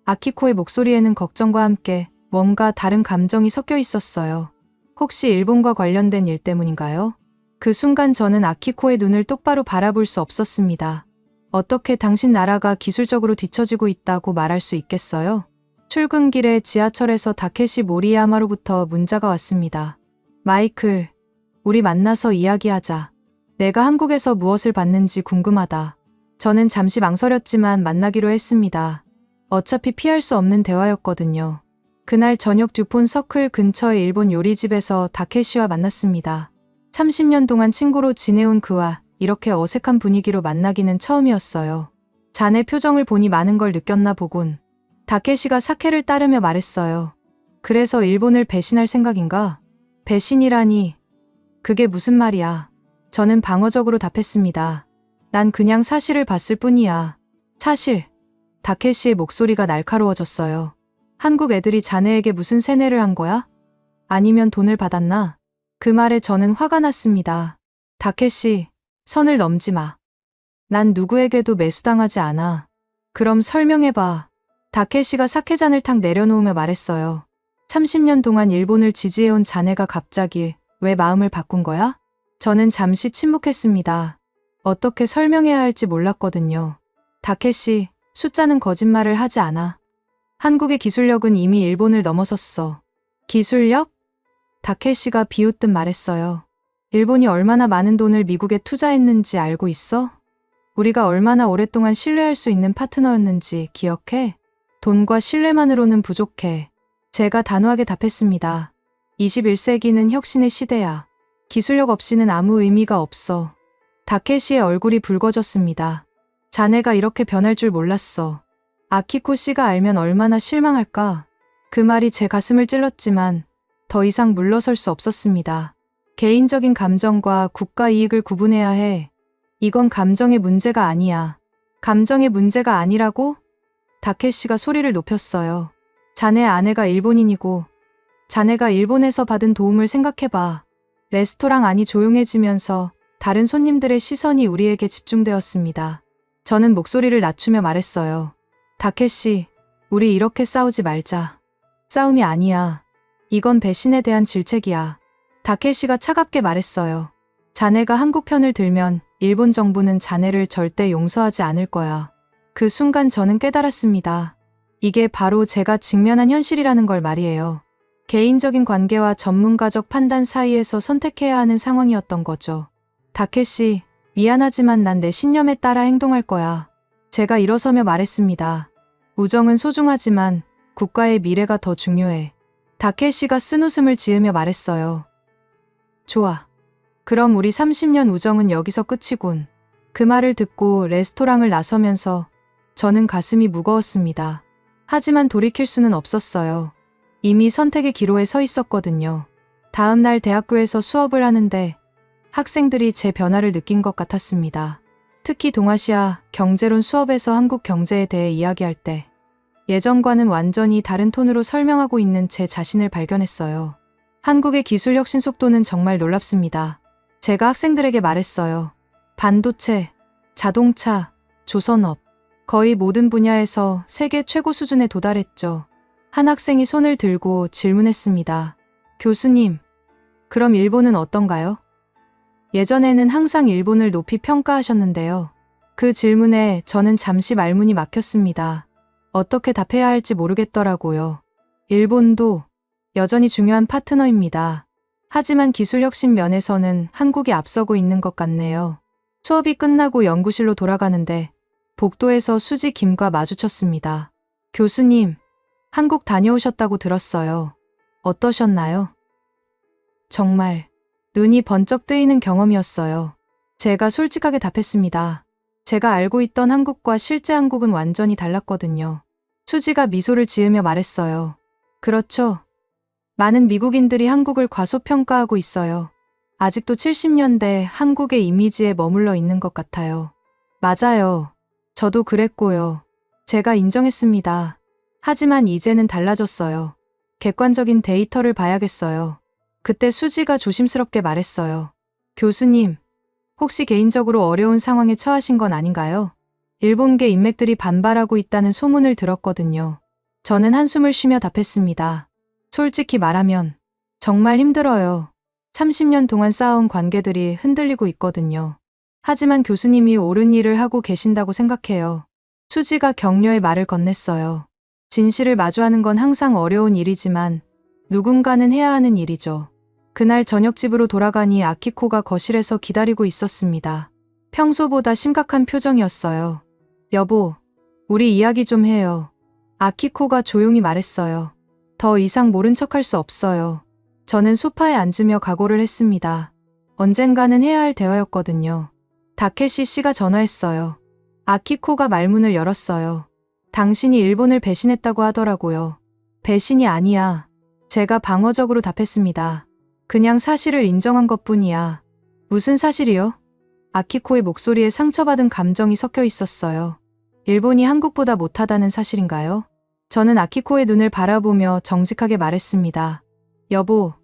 아키코의 목소리에는 걱정과 함께 뭔가 다른 감정이 섞여 있었어요. 혹시 일본과 관련된 일 때문인가요? 그 순간 저는 아키코의 눈을 똑바로 바라볼 수 없었습니다. 어떻게 당신 나라가 기술적으로 뒤처지고 있다고 말할 수 있겠어요? 출근길에 지하철에서 다케시 모리야마로부터 문자가 왔습니다. 마이클, 우리 만나서 이야기하자. 내가 한국에서 무엇을 받는지 궁금하다. 저는 잠시 망설였지만 만나기로 했습니다. 어차피 피할 수 없는 대화였거든요. 그날 저녁 듀폰 서클 근처의 일본 요리집에서 다케시와 만났습니다. 30년 동안 친구로 지내온 그와 이렇게 어색한 분위기로 만나기는 처음이었어요. 자네 표정을 보니 많은 걸 느꼈나 보군. 다케시가 사케를 따르며 말했어요. 그래서 일본을 배신할 생각인가? 배신이라니. 그게 무슨 말이야. 저는 방어적으로 답했습니다. 난 그냥 사실을 봤을 뿐이야. 사실. 다케시의 목소리가 날카로워졌어요. 한국 애들이 자네에게 무슨 세뇌를 한 거야? 아니면 돈을 받았나? 그 말에 저는 화가 났습니다. 다케시, 선을 넘지 마. 난 누구에게도 매수당하지 않아. 그럼 설명해봐. 다케시가 사케잔을 탁 내려놓으며 말했어요. 30년 동안 일본을 지지해온 자네가 갑자기 왜 마음을 바꾼 거야? 저는 잠시 침묵했습니다. 어떻게 설명해야 할지 몰랐거든요. 다케시, 숫자는 거짓말을 하지 않아. 한국의 기술력은 이미 일본을 넘어섰어. 기술력? 다케시가 비웃듯 말했어요. 일본이 얼마나 많은 돈을 미국에 투자했는지 알고 있어? 우리가 얼마나 오랫동안 신뢰할 수 있는 파트너였는지 기억해? 돈과 신뢰만으로는 부족해. 제가 단호하게 답했습니다. 21세기는 혁신의 시대야. 기술력 없이는 아무 의미가 없어. 다케시의 얼굴이 붉어졌습니다. 자네가 이렇게 변할 줄 몰랐어. 아키코 씨가 알면 얼마나 실망할까. 그 말이 제 가슴을 찔렀지만 더 이상 물러설 수 없었습니다. 개인적인 감정과 국가 이익을 구분해야 해. 이건 감정의 문제가 아니야. 감정의 문제가 아니라고? 다케시가 소리를 높였어요. 자네 아내가 일본인이고 자네가 일본에서 받은 도움을 생각해봐. 레스토랑 안이 조용해지면서 다른 손님들의 시선이 우리에게 집중되었습니다. 저는 목소리를 낮추며 말했어요. 다케시, 우리 이렇게 싸우지 말자. 싸움이 아니야. 이건 배신에 대한 질책이야. 다케시가 차갑게 말했어요. 자네가 한국 편을 들면 일본 정부는 자네를 절대 용서하지 않을 거야. 그 순간 저는 깨달았습니다. 이게 바로 제가 직면한 현실이라는 걸 말이에요. 개인적인 관계와 전문가적 판단 사이에서 선택해야 하는 상황이었던 거죠. 다케시, 미안하지만 난 내 신념에 따라 행동할 거야. 제가 일어서며 말했습니다. 우정은 소중하지만 국가의 미래가 더 중요해. 다케시가 쓴웃음을 지으며 말했어요. 좋아. 그럼 우리 30년 우정은 여기서 끝이군. 그 말을 듣고 레스토랑을 나서면서 저는 가슴이 무거웠습니다. 하지만 돌이킬 수는 없었어요. 이미 선택의 기로에 서 있었거든요. 다음 날 대학교에서 수업을 하는데 학생들이 제 변화를 느낀 것 같았습니다. 특히 동아시아 경제론 수업에서 한국 경제에 대해 이야기할 때 예전과는 완전히 다른 톤으로 설명하고 있는 제 자신을 발견했어요. 한국의 기술 혁신 속도는 정말 놀랍습니다. 제가 학생들에게 말했어요. 반도체, 자동차, 조선업, 거의 모든 분야에서 세계 최고 수준에 도달했죠. 한 학생이 손을 들고 질문했습니다. 교수님, 그럼 일본은 어떤가요? 예전에는 항상 일본을 높이 평가하셨는데요. 그 질문에 저는 잠시 말문이 막혔습니다. 어떻게 답해야 할지 모르겠더라고요. 일본도 여전히 중요한 파트너입니다. 하지만 기술 혁신 면에서는 한국이 앞서고 있는 것 같네요. 수업이 끝나고 연구실로 돌아가는데 복도에서 수지 김과 마주쳤습니다. 교수님, 한국 다녀오셨다고 들었어요. 어떠셨나요? 정말 눈이 번쩍 뜨이는 경험이었어요. 제가 솔직하게 답했습니다. 제가 알고 있던 한국과 실제 한국은 완전히 달랐거든요. 수지가 미소를 지으며 말했어요. 그렇죠. 많은 미국인들이 한국을 과소평가하고 있어요. 아직도 70년대 한국의 이미지에 머물러 있는 것 같아요. 맞아요. 저도 그랬고요. 제가 인정했습니다. 하지만 이제는 달라졌어요. 객관적인 데이터를 봐야겠어요. 그때 수지가 조심스럽게 말했어요. 교수님, 혹시 개인적으로 어려운 상황에 처하신 건 아닌가요? 일본계 인맥들이 반발하고 있다는 소문을 들었거든요. 저는 한숨을 쉬며 답했습니다. 솔직히 말하면 정말 힘들어요. 30년 동안 쌓아온 관계들이 흔들리고 있거든요. 하지만 교수님이 옳은 일을 하고 계신다고 생각해요. 수지가 격려의 말을 건넸어요. 진실을 마주하는 건 항상 어려운 일이지만 누군가는 해야 하는 일이죠. 그날 저녁 집으로 돌아가니 아키코가 거실에서 기다리고 있었습니다. 평소보다 심각한 표정이었어요. 여보, 우리 이야기 좀 해요. 아키코가 조용히 말했어요. 더 이상 모른 척할 수 없어요. 저는 소파에 앉으며 각오를 했습니다. 언젠가는 해야 할 대화였거든요. 다케시 씨가 전화했어요. 아키코가 말문을 열었어요. 당신이 일본을 배신했다고 하더라고요. 배신이 아니야. 제가 방어적으로 답했습니다. 그냥 사실을 인정한 것뿐이야. 무슨 사실이요? 아키코의 목소리에 상처받은 감정이 섞여 있었어요. 일본이 한국보다 못하다는 사실인가요? 저는 아키코의 눈을 바라보며 정직하게 말했습니다. 여보,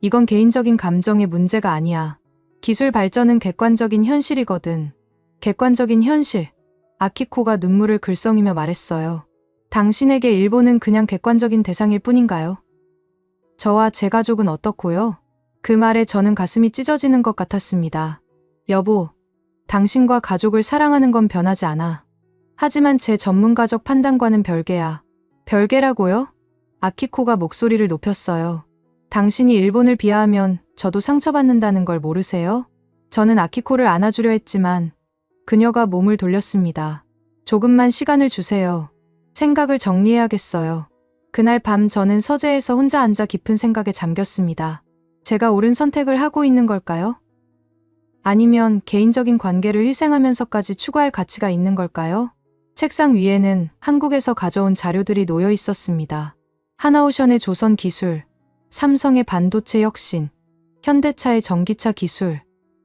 이건 개인적인 감정의 문제가 아니야. 기술 발전은 객관적인 현실이거든. 객관적인 현실. 아키코가 눈물을 글썽이며 말했어요. 당신에게 일본은 그냥 객관적인 대상일 뿐인가요? 저와 제 가족은 어떻고요? 그 말에 저는 가슴이 찢어지는 것 같았습니다. 여보, 당신과 가족을 사랑하는 건 변하지 않아. 하지만 제 전문가적 판단과는 별개야. 별개라고요? 아키코가 목소리를 높였어요. 당신이 일본을 비하하면 저도 상처받는다는 걸 모르세요? 저는 아키코를 안아주려 했지만 그녀가 몸을 돌렸습니다. 조금만 시간을 주세요. 생각을 정리해야겠어요. 그날 밤 저는 서재에서 혼자 앉아 깊은 생각에 잠겼습니다. 제가 옳은 선택을 하고 있는 걸까요? 아니면 개인적인 관계를 희생하면서까지 추구할 가치가 있는 걸까요? 책상 위에는 한국에서 가져온 자료들이 놓여 있었습니다. 하나오션의 조선 기술, 삼성의 반도체 혁신, 현대차의 전기차 기술,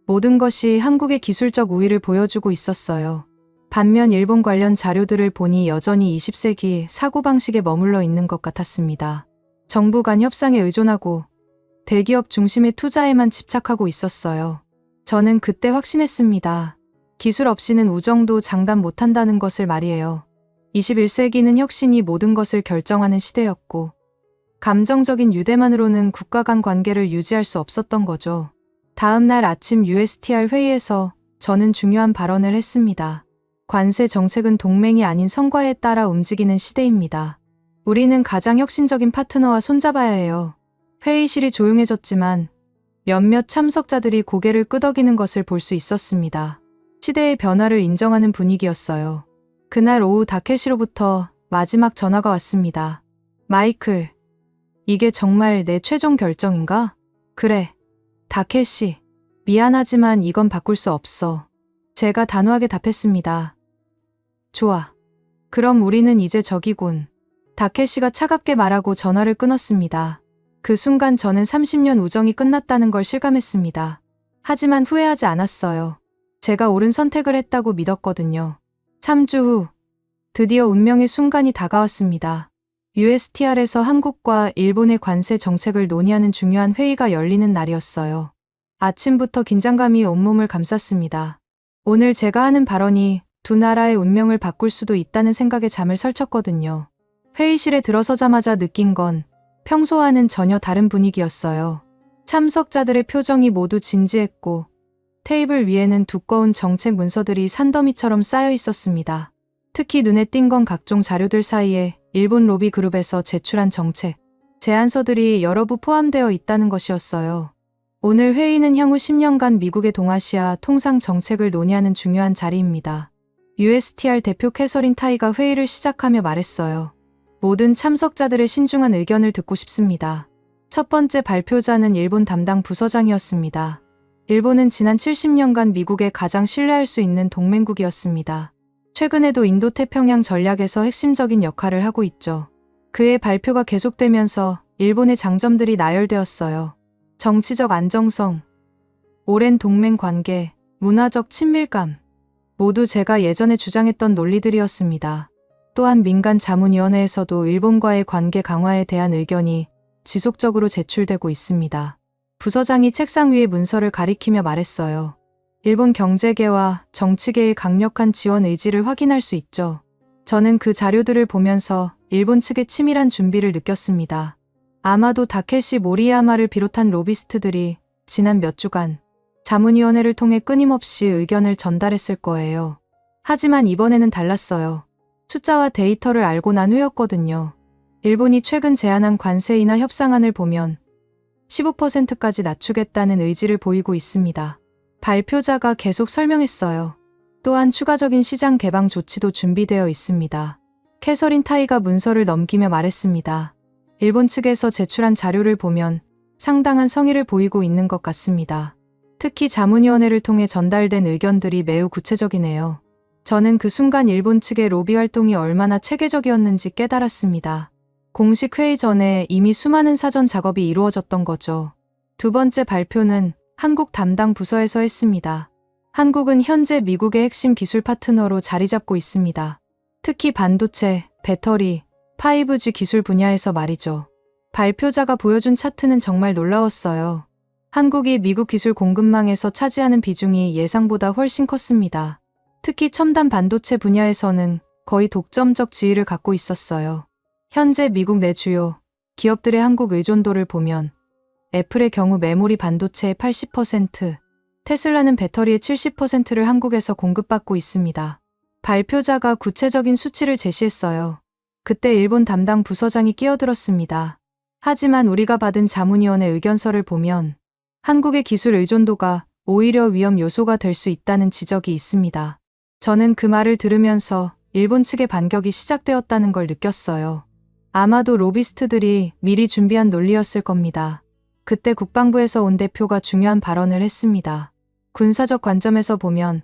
모든 것이 한국의 기술적 우위를 보여주고 있었어요. 반면 일본 관련 자료들을 보니 여전히 20세기 사고방식에 머물러 있는 것 같았습니다. 정부 간 협상에 의존하고 대기업 중심의 투자에만 집착하고 있었어요. 저는 그때 확신했습니다. 기술 없이는 우정도 장담 못한다는 것을 말이에요. 21세기는 혁신이 모든 것을 결정하는 시대였고 감정적인 유대만으로는 국가 간 관계를 유지할 수 없었던 거죠. 다음 날 아침 USTR 회의에서 저는 중요한 발언을 했습니다. 관세 정책은 동맹이 아닌 성과에 따라 움직이는 시대입니다. 우리는 가장 혁신적인 파트너와 손잡아야 해요. 회의실이 조용해졌지만 몇몇 참석자들이 고개를 끄덕이는 것을 볼 수 있었습니다. 시대의 변화를 인정하는 분위기였어요. 그날 오후 다케시로부터 마지막 전화가 왔습니다. 마이클, 이게 정말 내 최종 결정인가? 그래, 다케시. 미안하지만 이건 바꿀 수 없어. 제가 단호하게 답했습니다. 좋아. 그럼 우리는 이제 적이군. 다케시가 차갑게 말하고 전화를 끊었습니다. 그 순간 저는 30년 우정이 끝났다는 걸 실감했습니다. 하지만 후회하지 않았어요. 제가 옳은 선택을 했다고 믿었거든요. 3주 후, 드디어 운명의 순간이 다가왔습니다. USTR에서 한국과 일본의 관세 정책을 논의하는 중요한 회의가 열리는 날이었어요. 아침부터 긴장감이 온몸을 감쌌습니다. 오늘 제가 하는 발언이 두 나라의 운명을 바꿀 수도 있다는 생각에 잠을 설쳤거든요. 회의실에 들어서자마자 느낀 건 평소와는 전혀 다른 분위기였어요. 참석자들의 표정이 모두 진지했고 테이블 위에는 두꺼운 정책 문서들이 산더미처럼 쌓여 있었습니다. 특히 눈에 띈 건 각종 자료들 사이에 일본 로비 그룹에서 제출한 정책, 제안서들이 여러 부 포함되어 있다는 것이었어요. 오늘 회의는 향후 10년간 미국의 동아시아 통상 정책을 논의하는 중요한 자리입니다. USTR 대표 캐서린 타이가 회의를 시작하며 말했어요. 모든 참석자들의 신중한 의견을 듣고 싶습니다. 첫 번째 발표자는 일본 담당 부서장이었습니다. 일본은 지난 70년간 미국에 가장 신뢰할 수 있는 동맹국이었습니다. 최근에도 인도태평양 전략에서 핵심적인 역할을 하고 있죠. 그의 발표가 계속되면서 일본의 장점들이 나열되었어요. 정치적 안정성, 오랜 동맹 관계, 문화적 친밀감, 모두 제가 예전에 주장했던 논리들이었습니다. 또한 민간자문위원회에서도 일본과의 관계 강화에 대한 의견이 지속적으로 제출되고 있습니다. 부서장이 책상 위의 문서를 가리키며 말했어요. 일본 경제계와 정치계의 강력한 지원 의지를 확인할 수 있죠. 저는 그 자료들을 보면서 일본 측의 치밀한 준비를 느꼈습니다. 아마도 다케시 모리야마를 비롯한 로비스트들이 지난 몇 주간 자문위원회를 통해 끊임없이 의견을 전달했을 거예요. 하지만 이번에는 달랐어요. 숫자와 데이터를 알고 난 후였거든요. 일본이 최근 제안한 관세이나 협상안을 보면 15%까지 낮추겠다는 의지를 보이고 있습니다. 발표자가 계속 설명했어요. 또한 추가적인 시장 개방 조치도 준비되어 있습니다. 캐서린 타이가 문서를 넘기며 말했습니다. 일본 측에서 제출한 자료를 보면 상당한 성의를 보이고 있는 것 같습니다. 특히 자문위원회를 통해 전달된 의견들이 매우 구체적이네요. 저는 그 순간 일본 측의 로비 활동이 얼마나 체계적이었는지 깨달았습니다. 공식 회의 전에 이미 수많은 사전 작업이 이루어졌던 거죠. 두 번째 발표는 한국 담당 부서에서 했습니다. 한국은 현재 미국의 핵심 기술 파트너로 자리 잡고 있습니다. 특히 반도체, 배터리, 5G 기술 분야에서 말이죠. 발표자가 보여준 차트는 정말 놀라웠어요. 한국이 미국 기술 공급망에서 차지하는 비중이 예상보다 훨씬 컸습니다. 특히 첨단 반도체 분야에서는 거의 독점적 지위를 갖고 있었어요. 현재 미국 내 주요 기업들의 한국 의존도를 보면 애플의 경우 메모리 반도체의 80%, 테슬라는 배터리의 70%를 한국에서 공급받고 있습니다. 발표자가 구체적인 수치를 제시했어요. 그때 일본 담당 부서장이 끼어들었습니다. 하지만 우리가 받은 자문위원회 의견서를 보면 한국의 기술 의존도가 오히려 위험 요소가 될 수 있다는 지적이 있습니다. 저는 그 말을 들으면서 일본 측의 반격이 시작되었다는 걸 느꼈어요. 아마도 로비스트들이 미리 준비한 논리였을 겁니다. 그때 국방부에서 온 대표가 중요한 발언을 했습니다. 군사적 관점에서 보면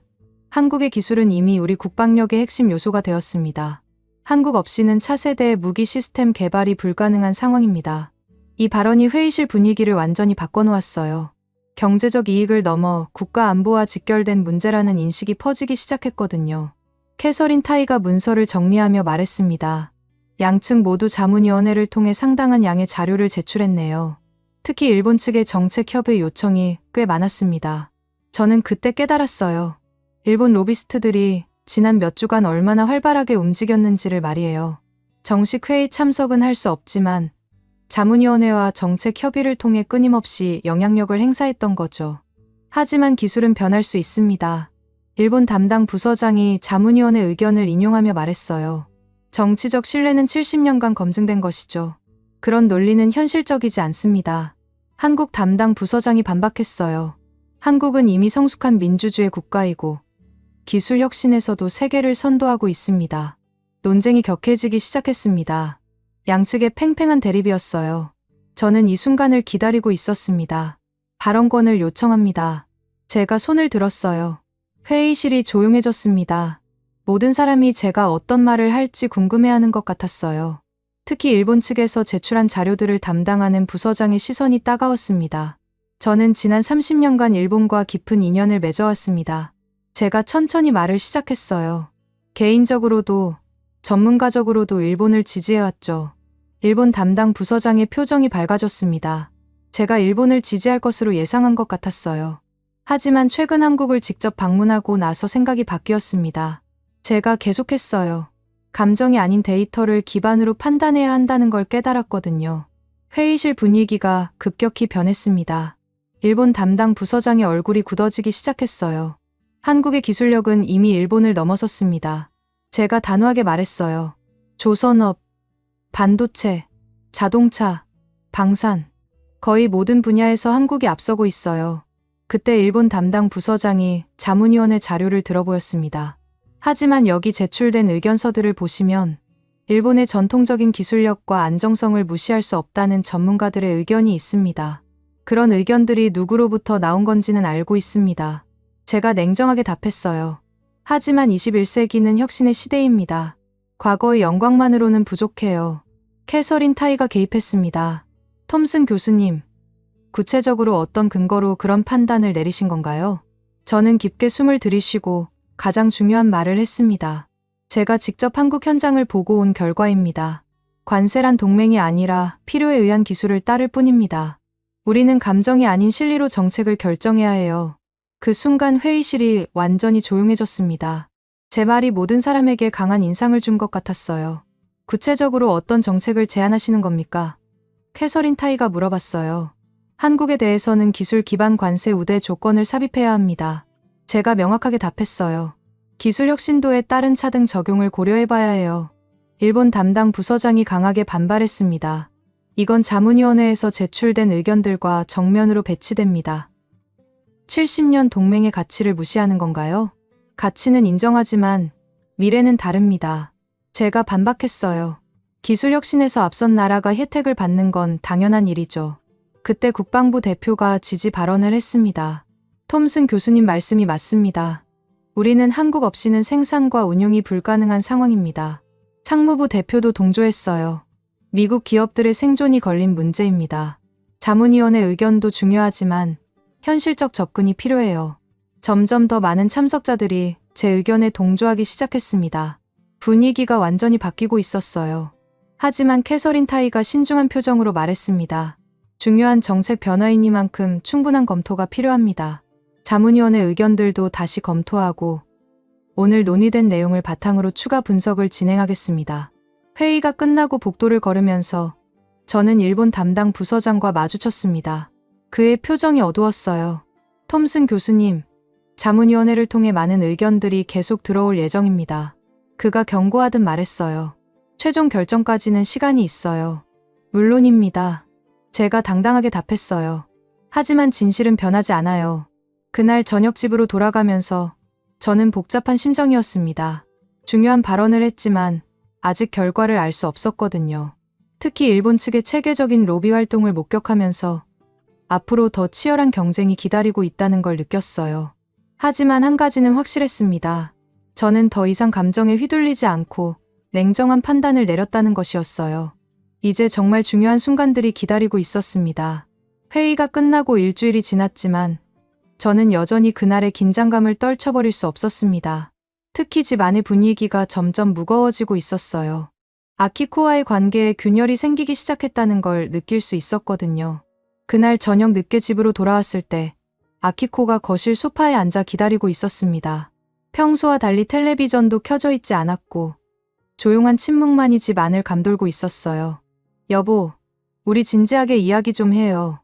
한국의 기술은 이미 우리 국방력의 핵심 요소가 되었습니다. 한국 없이는 차세대의 무기 시스템 개발이 불가능한 상황입니다. 이 발언이 회의실 분위기를 완전히 바꿔놓았어요. 경제적 이익을 넘어 국가 안보와 직결된 문제라는 인식이 퍼지기 시작했거든요. 캐서린 타이가 문서를 정리하며 말했습니다. 양측 모두 자문위원회를 통해 상당한 양의 자료를 제출했네요. 특히 일본 측의 정책 협의 요청이 꽤 많았습니다. 저는 그때 깨달았어요. 일본 로비스트들이 지난 몇 주간 얼마나 활발하게 움직였는지를 말이에요. 정식 회의 참석은 할 수 없지만 자문위원회와 정책 협의를 통해 끊임없이 영향력을 행사했던 거죠. 하지만 기술은 변할 수 있습니다. 일본 담당 부서장이 자문위원회 의견을 인용하며 말했어요. 정치적 신뢰는 70년간 검증된 것이죠. 그런 논리는 현실적이지 않습니다. 한국 담당 부서장이 반박했어요. 한국은 이미 성숙한 민주주의 국가이고 기술 혁신에서도 세계를 선도하고 있습니다. 논쟁이 격해지기 시작했습니다. 양측의 팽팽한 대립이었어요. 저는 이 순간을 기다리고 있었습니다. 발언권을 요청합니다. 제가 손을 들었어요. 회의실이 조용해졌습니다. 모든 사람이 제가 어떤 말을 할지 궁금해하는 것 같았어요. 특히 일본 측에서 제출한 자료들을 담당하는 부서장의 시선이 따가웠습니다. 저는 지난 30년간 일본과 깊은 인연을 맺어왔습니다. 제가 천천히 말을 시작했어요. 개인적으로도 전문가적으로도 일본을 지지해왔죠. 일본 담당 부서장의 표정이 밝아졌습니다. 제가 일본을 지지할 것으로 예상한 것 같았어요. 하지만 최근 한국을 직접 방문하고 나서 생각이 바뀌었습니다. 제가 계속했어요. 감정이 아닌 데이터를 기반으로 판단해야 한다는 걸 깨달았거든요. 회의실 분위기가 급격히 변했습니다. 일본 담당 부서장의 얼굴이 굳어지기 시작했어요. 한국의 기술력은 이미 일본을 넘어섰습니다. 제가 단호하게 말했어요. 조선업, 반도체, 자동차, 방산, 거의 모든 분야에서 한국이 앞서고 있어요. 그때 일본 담당 부서장이 자문위원회 자료를 들어보였습니다. 하지만 여기 제출된 의견서들을 보시면 일본의 전통적인 기술력과 안정성을 무시할 수 없다는 전문가들의 의견이 있습니다. 그런 의견들이 누구로부터 나온 건지는 알고 있습니다. 제가 냉정하게 답했어요. 하지만 21세기는 혁신의 시대입니다. 과거의 영광만으로는 부족해요. 캐서린 타이가 개입했습니다. 톰슨 교수님, 구체적으로 어떤 근거로 그런 판단을 내리신 건가요? 저는 깊게 숨을 들이쉬고 가장 중요한 말을 했습니다. 제가 직접 한국 현장을 보고 온 결과입니다. 관세란 동맹이 아니라 필요에 의한 기술을 따를 뿐입니다. 우리는 감정이 아닌 실리로 정책을 결정해야 해요. 그 순간 회의실이 완전히 조용해졌습니다. 제 말이 모든 사람에게 강한 인상을 준 것 같았어요. 구체적으로 어떤 정책을 제안하시는 겁니까? 캐서린 타이가 물어봤어요. 한국에 대해서는 기술 기반 관세 우대 조건을 삽입해야 합니다. 제가 명확하게 답했어요. 기술 혁신도에 따른 차등 적용을 고려해봐야 해요. 일본 담당 부서장이 강하게 반발했습니다. 이건 자문위원회에서 제출된 의견들과 정면으로 배치됩니다. 70년 동맹의 가치를 무시하는 건가요? 가치는 인정하지만 미래는 다릅니다. 제가 반박했어요. 기술 혁신에서 앞선 나라가 혜택을 받는 건 당연한 일이죠. 그때 국방부 대표가 지지 발언을 했습니다. 톰슨 교수님 말씀이 맞습니다. 우리는 한국 없이는 생산과 운용이 불가능한 상황입니다. 상무부 대표도 동조했어요. 미국 기업들의 생존이 걸린 문제입니다. 자문위원회 의견도 중요하지만 현실적 접근이 필요해요. 점점 더 많은 참석자들이 제 의견에 동조하기 시작했습니다. 분위기가 완전히 바뀌고 있었어요. 하지만 캐서린 타이가 신중한 표정으로 말했습니다. 중요한 정책 변화이니만큼 충분한 검토가 필요합니다. 자문위원회 의견들도 다시 검토하고 오늘 논의된 내용을 바탕으로 추가 분석을 진행하겠습니다. 회의가 끝나고 복도를 걸으면서 저는 일본 담당 부서장과 마주쳤습니다. 그의 표정이 어두웠어요. 톰슨 교수님, 자문위원회를 통해 많은 의견들이 계속 들어올 예정입니다. 그가 경고하듯 말했어요. 최종 결정까지는 시간이 있어요. 물론입니다. 제가 당당하게 답했어요. 하지만 진실은 변하지 않아요. 그날 저녁 집으로 돌아가면서 저는 복잡한 심정이었습니다. 중요한 발언을 했지만 아직 결과를 알 수 없었거든요. 특히 일본 측의 체계적인 로비 활동을 목격하면서 앞으로 더 치열한 경쟁이 기다리고 있다는 걸 느꼈어요. 하지만 한 가지는 확실했습니다. 저는 더 이상 감정에 휘둘리지 않고 냉정한 판단을 내렸다는 것이었어요. 이제 정말 중요한 순간들이 기다리고 있었습니다. 회의가 끝나고 일주일이 지났지만 저는 여전히 그날의 긴장감을 떨쳐버릴 수 없었습니다. 특히 집 안의 분위기가 점점 무거워지고 있었어요. 아키코와의 관계에 균열이 생기기 시작했다는 걸 느낄 수 있었거든요. 그날 저녁 늦게 집으로 돌아왔을 때 아키코가 거실 소파에 앉아 기다리고 있었습니다. 평소와 달리 텔레비전도 켜져 있지 않았고 조용한 침묵만이 집 안을 감돌고 있었어요. 여보, 우리 진지하게 이야기 좀 해요.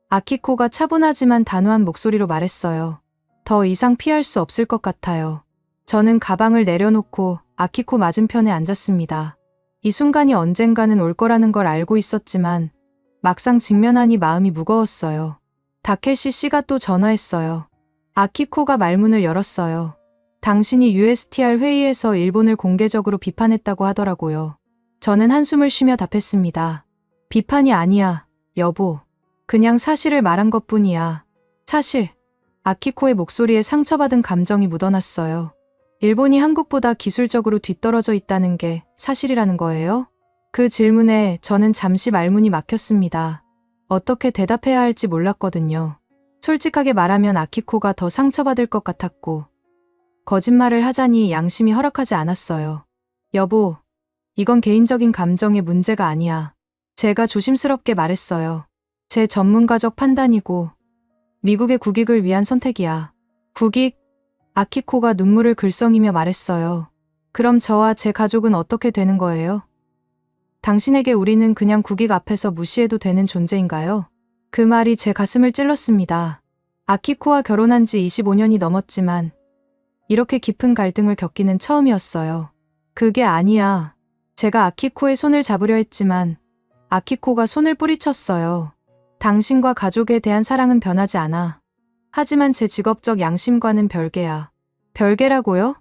아키코가 차분하지만 단호한 목소리로 말했어요. 더 이상 피할 수 없을 것 같아요. 저는 가방을 내려놓고 아키코 맞은편에 앉았습니다. 이 순간이 언젠가는 올 거라는 걸 알고 있었지만 막상 직면하니 마음이 무거웠어요. 다케시 씨가 또 전화했어요. 아키코가 말문을 열었어요. 당신이 USTR 회의에서 일본을 공개적으로 비판했다고 하더라고요. 저는 한숨을 쉬며 답했습니다. 비판이 아니야, 여보. 그냥 사실을 말한 것뿐이야. 사실. 아키코의 목소리에 상처받은 감정이 묻어났어요. 일본이 한국보다 기술적으로 뒤떨어져 있다는 게 사실이라는 거예요? 그 질문에 저는 잠시 말문이 막혔습니다. 어떻게 대답해야 할지 몰랐거든요. 솔직하게 말하면 아키코가 더 상처받을 것 같았고 거짓말을 하자니 양심이 허락하지 않았어요. 여보, 이건 개인적인 감정의 문제가 아니야. 제가 조심스럽게 말했어요. 제 전문가적 판단이고 미국의 국익을 위한 선택이야. 국익? 아키코가 눈물을 글썽이며 말했어요. 그럼 저와 제 가족은 어떻게 되는 거예요? 당신에게 우리는 그냥 국익 앞에서 무시해도 되는 존재인가요? 그 말이 제 가슴을 찔렀습니다. 아키코와 결혼한 지 25년이 넘었지만 이렇게 깊은 갈등을 겪기는 처음이었어요. 그게 아니야. 제가 아키코의 손을 잡으려 했지만 아키코가 손을 뿌리쳤어요. 당신과 가족에 대한 사랑은 변하지 않아. 하지만 제 직업적 양심과는 별개야. 별개라고요?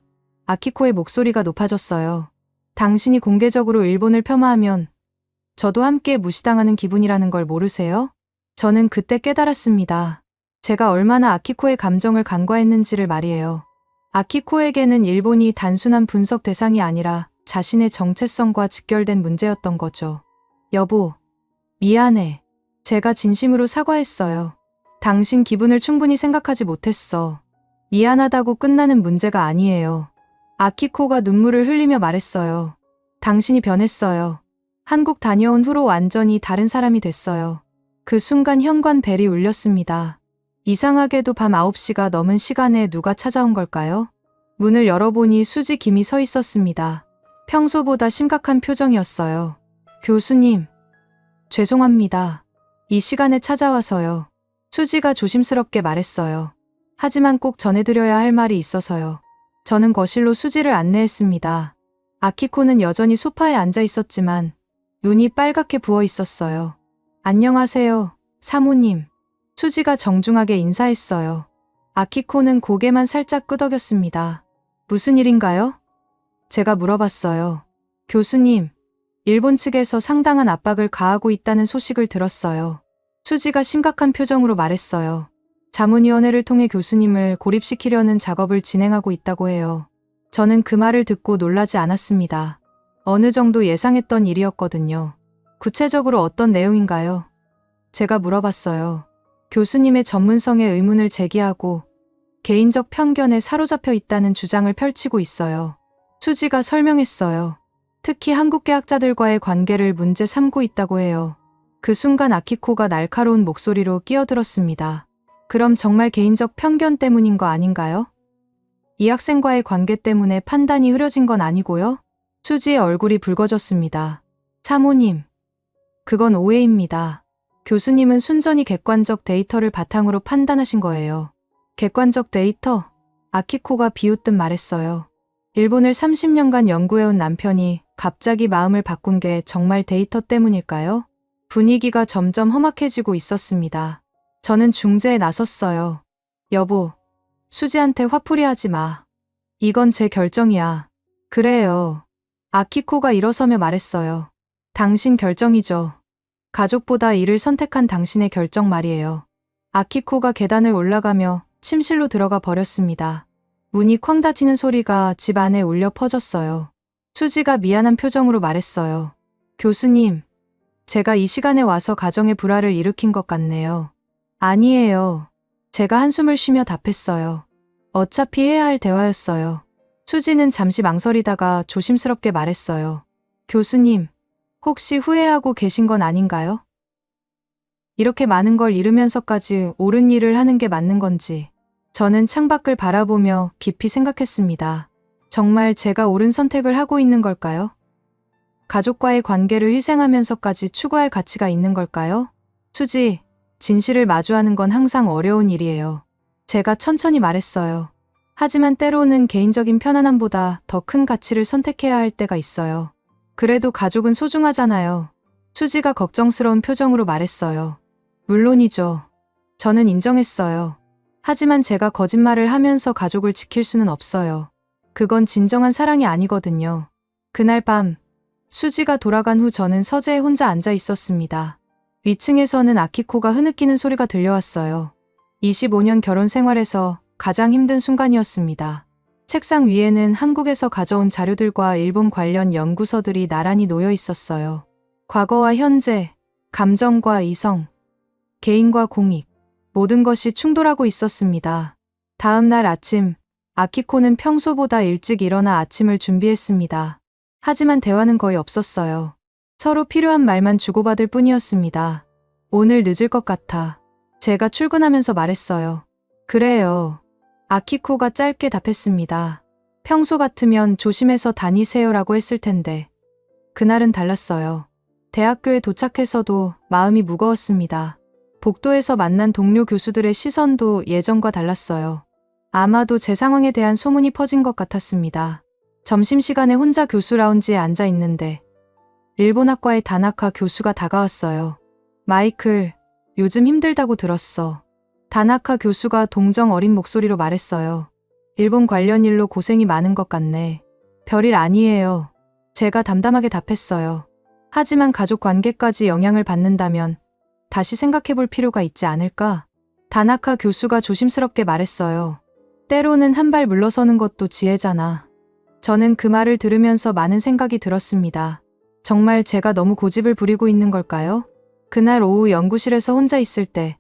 아키코의 목소리가 높아졌어요. 당신이 공개적으로 일본을 폄하하면 저도 함께 무시당하는 기분이라는 걸 모르세요? 저는 그때 깨달았습니다. 제가 얼마나 아키코의 감정을 간과했는지를 말이에요. 아키코에게는 일본이 단순한 분석 대상이 아니라 자신의 정체성과 직결된 문제였던 거죠. 여보, 미안해. 제가 진심으로 사과했어요. 당신 기분을 충분히 생각하지 못했어. 미안하다고 끝나는 문제가 아니에요. 아키코가 눈물을 흘리며 말했어요. 당신이 변했어요. 한국 다녀온 후로 완전히 다른 사람이 됐어요. 그 순간 현관 벨이 울렸습니다. 이상하게도 밤 9시가 넘은 시간에 누가 찾아온 걸까요? 문을 열어보니 수지 김이 서 있었습니다. 평소보다 심각한 표정이었어요. 교수님, 죄송합니다. 이 시간에 찾아와서요. 수지가 조심스럽게 말했어요. 하지만 꼭 전해드려야 할 말이 있어서요. 저는 거실로 수지를 안내했습니다. 아키코는 여전히 소파에 앉아 있었지만 눈이 빨갛게 부어 있었어요. 안녕하세요, 사모님. 수지가 정중하게 인사했어요. 아키코는 고개만 살짝 끄덕였습니다. 무슨 일인가요? 제가 물어봤어요. 교수님, 일본 측에서 상당한 압박을 가하고 있다는 소식을 들었어요. 수지가 심각한 표정으로 말했어요. 자문위원회를 통해 교수님을 고립시키려는 작업을 진행하고 있다고 해요. 저는 그 말을 듣고 놀라지 않았습니다. 어느 정도 예상했던 일이었거든요. 구체적으로 어떤 내용인가요? 제가 물어봤어요. 교수님의 전문성에 의문을 제기하고 개인적 편견에 사로잡혀 있다는 주장을 펼치고 있어요. 수지가 설명했어요. 특히 한국계 학자들과의 관계를 문제 삼고 있다고 해요. 그 순간 아키코가 날카로운 목소리로 끼어들었습니다. 그럼 정말 개인적 편견 때문인 거 아닌가요? 이 학생과의 관계 때문에 판단이 흐려진 건 아니고요? 수지의 얼굴이 붉어졌습니다. 사모님, 그건 오해입니다. 교수님은 순전히 객관적 데이터를 바탕으로 판단하신 거예요. 객관적 데이터? 아키코가 비웃듯 말했어요. 일본을 30년간 연구해온 남편이 갑자기 마음을 바꾼 게 정말 데이터 때문일까요? 분위기가 점점 험악해지고 있었습니다. 저는 중재에 나섰어요. 여보, 수지한테 화풀이 하지 마. 이건 제 결정이야. 그래요. 아키코가 일어서며 말했어요. 당신 결정이죠. 가족보다 이를 선택한 당신의 결정 말이에요. 아키코가 계단을 올라가며 침실로 들어가 버렸습니다. 문이 쾅 닫히는 소리가 집 안에 울려 퍼졌어요. 수지가 미안한 표정으로 말했어요. 교수님, 제가 이 시간에 와서 가정의 불화를 일으킨 것 같네요. 아니에요. 제가 한숨을 쉬며 답했어요. 어차피 해야 할 대화였어요. 수지는 잠시 망설이다가 조심스럽게 말했어요. 교수님, 혹시 후회하고 계신 건 아닌가요? 이렇게 많은 걸 잃으면서까지 옳은 일을 하는 게 맞는 건지. 저는 창밖을 바라보며 깊이 생각했습니다. 정말 제가 옳은 선택을 하고 있는 걸까요? 가족과의 관계를 희생하면서까지 추구할 가치가 있는 걸까요? 수지, 진실을 마주하는 건 항상 어려운 일이에요. 제가 천천히 말했어요. 하지만 때로는 개인적인 편안함보다 더 큰 가치를 선택해야 할 때가 있어요. 그래도 가족은 소중하잖아요. 수지가 걱정스러운 표정으로 말했어요. 물론이죠. 저는 인정했어요. 하지만 제가 거짓말을 하면서 가족을 지킬 수는 없어요. 그건 진정한 사랑이 아니거든요. 그날 밤, 수지가 돌아간 후 저는 서재에 혼자 앉아 있었습니다. 위층에서는 아키코가 흐느끼는 소리가 들려왔어요. 25년 결혼 생활에서 가장 힘든 순간이었습니다. 책상 위에는 한국에서 가져온 자료들과 일본 관련 연구서들이 나란히 놓여 있었어요. 과거와 현재, 감정과 이성, 개인과 공익, 모든 것이 충돌하고 있었습니다. 다음 날 아침, 아키코는 평소보다 일찍 일어나 아침을 준비했습니다. 하지만 대화는 거의 없었어요. 서로 필요한 말만 주고받을 뿐이었습니다. 오늘 늦을 것 같아. 제가 출근하면서 말했어요. 그래요. 아키코가 짧게 답했습니다. 평소 같으면 조심해서 다니세요라고 했을 텐데. 그날은 달랐어요. 대학교에 도착해서도 마음이 무거웠습니다. 복도에서 만난 동료 교수들의 시선도 예전과 달랐어요. 아마도 제 상황에 대한 소문이 퍼진 것 같았습니다. 점심시간에 혼자 교수 라운지에 앉아 있는데 일본학과의 다나카 교수가 다가왔어요. 마이클, 요즘 힘들다고 들었어. 다나카 교수가 동정 어린 목소리로 말했어요. 일본 관련 일로 고생이 많은 것 같네. 별일 아니에요. 제가 담담하게 답했어요. 하지만 가족 관계까지 영향을 받는다면 다시 생각해볼 필요가 있지 않을까? 다나카 교수가 조심스럽게 말했어요. 때로는 한 발 물러서는 것도 지혜잖아. 저는 그 말을 들으면서 많은 생각이 들었습니다. 정말 제가 너무 고집을 부리고 있는 걸까요? 그날 오후 연구실에서 혼자 있을 때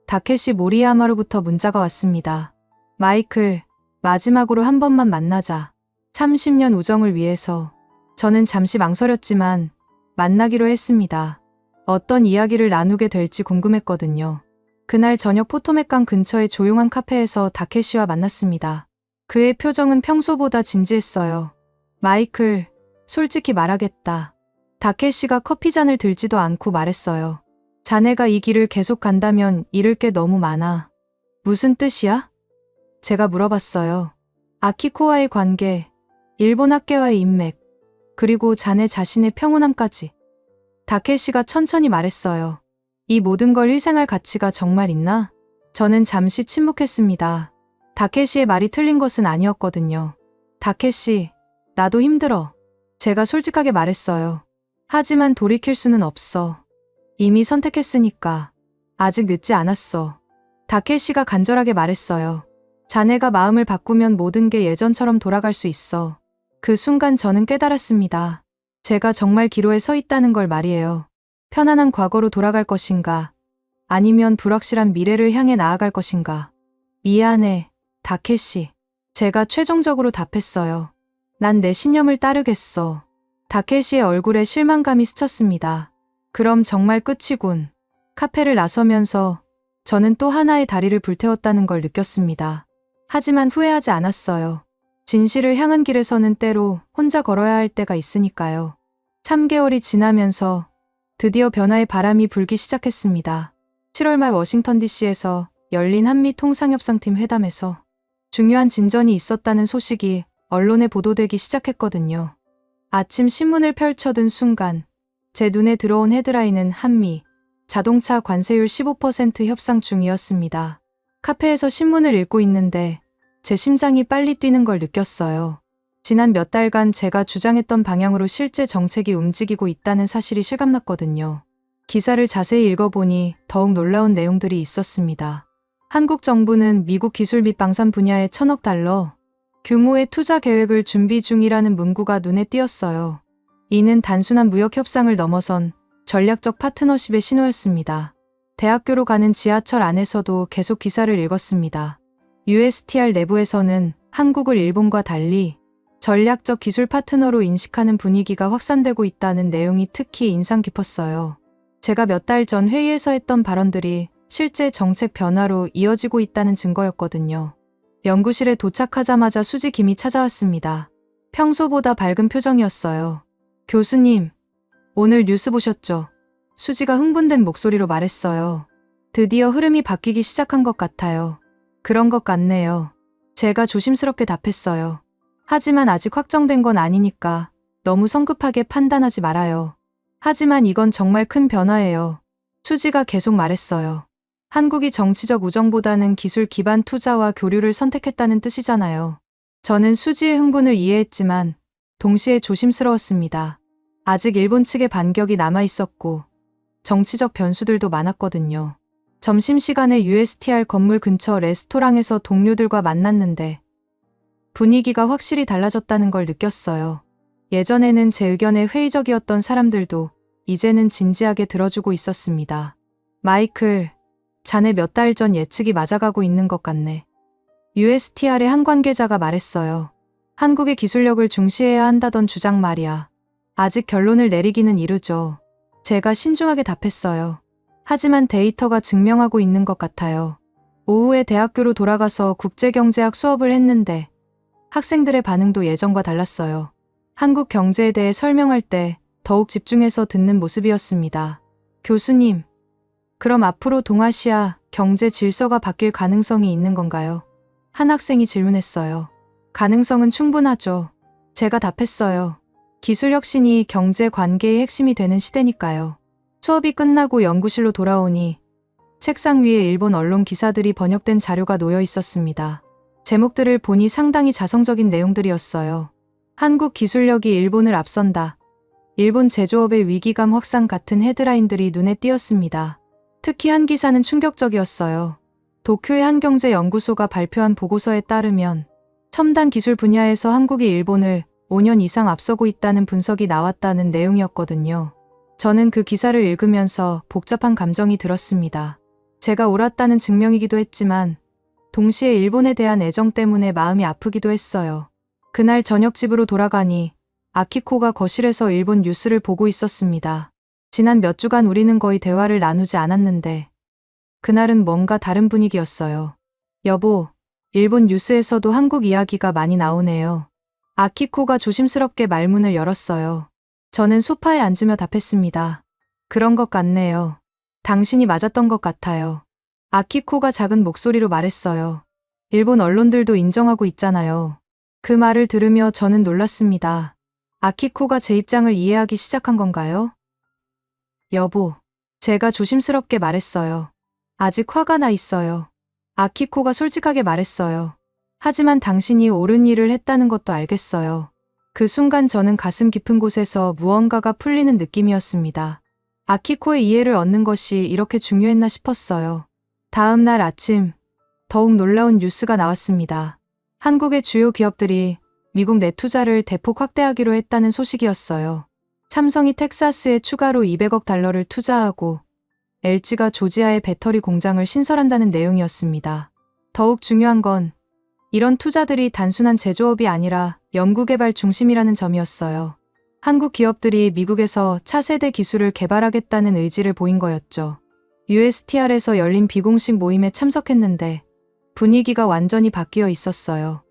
다케시 모리야마로부터 문자가 왔습니다. 마이클, 마지막으로 한 번만 만나자. 30년 우정을 위해서. 저는 잠시 망설였지만 만나기로 했습니다. 어떤 이야기를 나누게 될지 궁금했거든요. 그날 저녁 포토맥강 근처의 조용한 카페에서 다케시와 만났습니다. 그의 표정은 평소보다 진지했어요. 마이클, 솔직히 말하겠다. 다케시가 커피잔을 들지도 않고 말했어요. 자네가 이 길을 계속 간다면 잃을 게 너무 많아. 무슨 뜻이야? 제가 물어봤어요. 아키코와의 관계, 일본 학계와의 인맥, 그리고 자네 자신의 평온함까지. 다케시가 천천히 말했어요. 이 모든 걸 희생할 가치가 정말 있나? 저는 잠시 침묵했습니다. 다케시의 말이 틀린 것은 아니었거든요. 다케시, 나도 힘들어. 제가 솔직하게 말했어요. 하지만 돌이킬 수는 없어. 이미 선택했으니까. 아직 늦지 않았어. 다케시가 간절하게 말했어요. 자네가 마음을 바꾸면 모든 게 예전처럼 돌아갈 수 있어. 그 순간 저는 깨달았습니다. 제가 정말 기로에 서 있다는 걸 말이에요. 편안한 과거로 돌아갈 것인가? 아니면 불확실한 미래를 향해 나아갈 것인가? 미안해, 다케시. 제가 최종적으로 답했어요. 난 내 신념을 따르겠어. 다케시의 얼굴에 실망감이 스쳤습니다. 그럼 정말 끝이군. 카페를 나서면서 저는 또 하나의 다리를 불태웠다는 걸 느꼈습니다. 하지만 후회하지 않았어요. 진실을 향한 길에서는 때로 혼자 걸어야 할 때가 있으니까요. 3개월이 지나면서 드디어 변화의 바람이 불기 시작했습니다. 7월 말 워싱턴 DC에서 열린 한미 통상협상팀 회담에서 중요한 진전이 있었다는 소식이 언론에 보도되기 시작했거든요. 아침 신문을 펼쳐든 순간 제 눈에 들어온 헤드라인은 한미 자동차 관세율 15% 협상 중이었습니다. 카페에서 신문을 읽고 있는데 제 심장이 빨리 뛰는 걸 느꼈어요. 지난 몇 달간 제가 주장했던 방향으로 실제 정책이 움직이고 있다는 사실이 실감났거든요. 기사를 자세히 읽어보니 더욱 놀라운 내용들이 있었습니다. 한국 정부는 미국 기술 및 방산 분야에 1,000억 달러 규모의 투자 계획을 준비 중이라는 문구가 눈에 띄었어요. 이는 단순한 무역 협상을 넘어선 전략적 파트너십의 신호였습니다. 대학교로 가는 지하철 안에서도 계속 기사를 읽었습니다. USTR 내부에서는 한국을 일본과 달리 전략적 기술 파트너로 인식하는 분위기가 확산되고 있다는 내용이 특히 인상 깊었어요. 제가 몇 달 전 회의에서 했던 발언들이 실제 정책 변화로 이어지고 있다는 증거였거든요. 연구실에 도착하자마자 수지 김이 찾아왔습니다. 평소보다 밝은 표정이었어요. 교수님, 오늘 뉴스 보셨죠? 수지가 흥분된 목소리로 말했어요. 드디어 흐름이 바뀌기 시작한 것 같아요. 그런 것 같네요. 제가 조심스럽게 답했어요. 하지만 아직 확정된 건 아니니까 너무 성급하게 판단하지 말아요. 하지만 이건 정말 큰 변화예요. 수지가 계속 말했어요. 한국이 정치적 우정보다는 기술 기반 투자와 교류를 선택했다는 뜻이잖아요. 저는 수지의 흥분을 이해했지만 동시에 조심스러웠습니다. 아직 일본 측의 반격이 남아 있었고 정치적 변수들도 많았거든요. 점심시간에 USTR 건물 근처 레스토랑에서 동료들과 만났는데 분위기가 확실히 달라졌다는 걸 느꼈어요. 예전에는 제 의견에 회의적이었던 사람들도 이제는 진지하게 들어주고 있었습니다. 마이클, 자네 몇 달 전 예측이 맞아가고 있는 것 같네. USTR의 한 관계자가 말했어요. 한국의 기술력을 중시해야 한다던 주장 말이야. 아직 결론을 내리기는 이르죠. 제가 신중하게 답했어요. 하지만 데이터가 증명하고 있는 것 같아요. 오후에 대학교로 돌아가서 국제경제학 수업을 했는데 학생들의 반응도 예전과 달랐어요. 한국 경제에 대해 설명할 때 더욱 집중해서 듣는 모습이었습니다. 교수님, 그럼 앞으로 동아시아 경제 질서가 바뀔 가능성이 있는 건가요? 한 학생이 질문했어요. 가능성은 충분하죠. 제가 답했어요. 기술 혁신이 경제 관계의 핵심이 되는 시대니까요. 수업이 끝나고 연구실로 돌아오니 책상 위에 일본 언론 기사들이 번역된 자료가 놓여 있었습니다. 제목들을 보니 상당히 자성적인 내용들이었어요. 한국 기술력이 일본을 앞선다. 일본 제조업의 위기감 확산 같은 헤드라인들이 눈에 띄었습니다. 특히 한 기사는 충격적이었어요. 도쿄의 한 경제연구소가 발표한 보고서에 따르면 첨단 기술 분야에서 한국이 일본을 5년 이상 앞서고 있다는 분석이 나왔다는 내용이었거든요. 저는 그 기사를 읽으면서 복잡한 감정이 들었습니다. 제가 옳았다는 증명이기도 했지만 동시에 일본에 대한 애정 때문에 마음이 아프기도 했어요. 그날 저녁 집으로 돌아가니 아키코가 거실에서 일본 뉴스를 보고 있었습니다. 지난 몇 주간 우리는 거의 대화를 나누지 않았는데 그날은 뭔가 다른 분위기였어요. 여보, 일본 뉴스에서도 한국 이야기가 많이 나오네요. 아키코가 조심스럽게 말문을 열었어요. 저는 소파에 앉으며 답했습니다. 그런 것 같네요. 당신이 맞았던 것 같아요. 아키코가 작은 목소리로 말했어요. 일본 언론들도 인정하고 있잖아요. 그 말을 들으며 저는 놀랐습니다. 아키코가 제 입장을 이해하기 시작한 건가요? 여보, 제가 조심스럽게 말했어요. 아직 화가 나 있어요. 아키코가 솔직하게 말했어요. 하지만 당신이 옳은 일을 했다는 것도 알겠어요. 그 순간 저는 가슴 깊은 곳에서 무언가가 풀리는 느낌이었습니다. 아키코의 이해를 얻는 것이 이렇게 중요했나 싶었어요. 다음 날 아침, 더욱 놀라운 뉴스가 나왔습니다. 한국의 주요 기업들이 미국 내 투자를 대폭 확대하기로 했다는 소식이었어요. 삼성이 텍사스에 추가로 200억 달러를 투자하고 LG가 조지아에 배터리 공장을 신설한다는 내용이었습니다. 더욱 중요한 건 이런 투자들이 단순한 제조업이 아니라 연구개발 중심이라는 점이었어요. 한국 기업들이 미국에서 차세대 기술을 개발하겠다는 의지를 보인 거였죠. USTR에서 열린 비공식 모임에 참석했는데 분위기가 완전히 바뀌어 있었어요.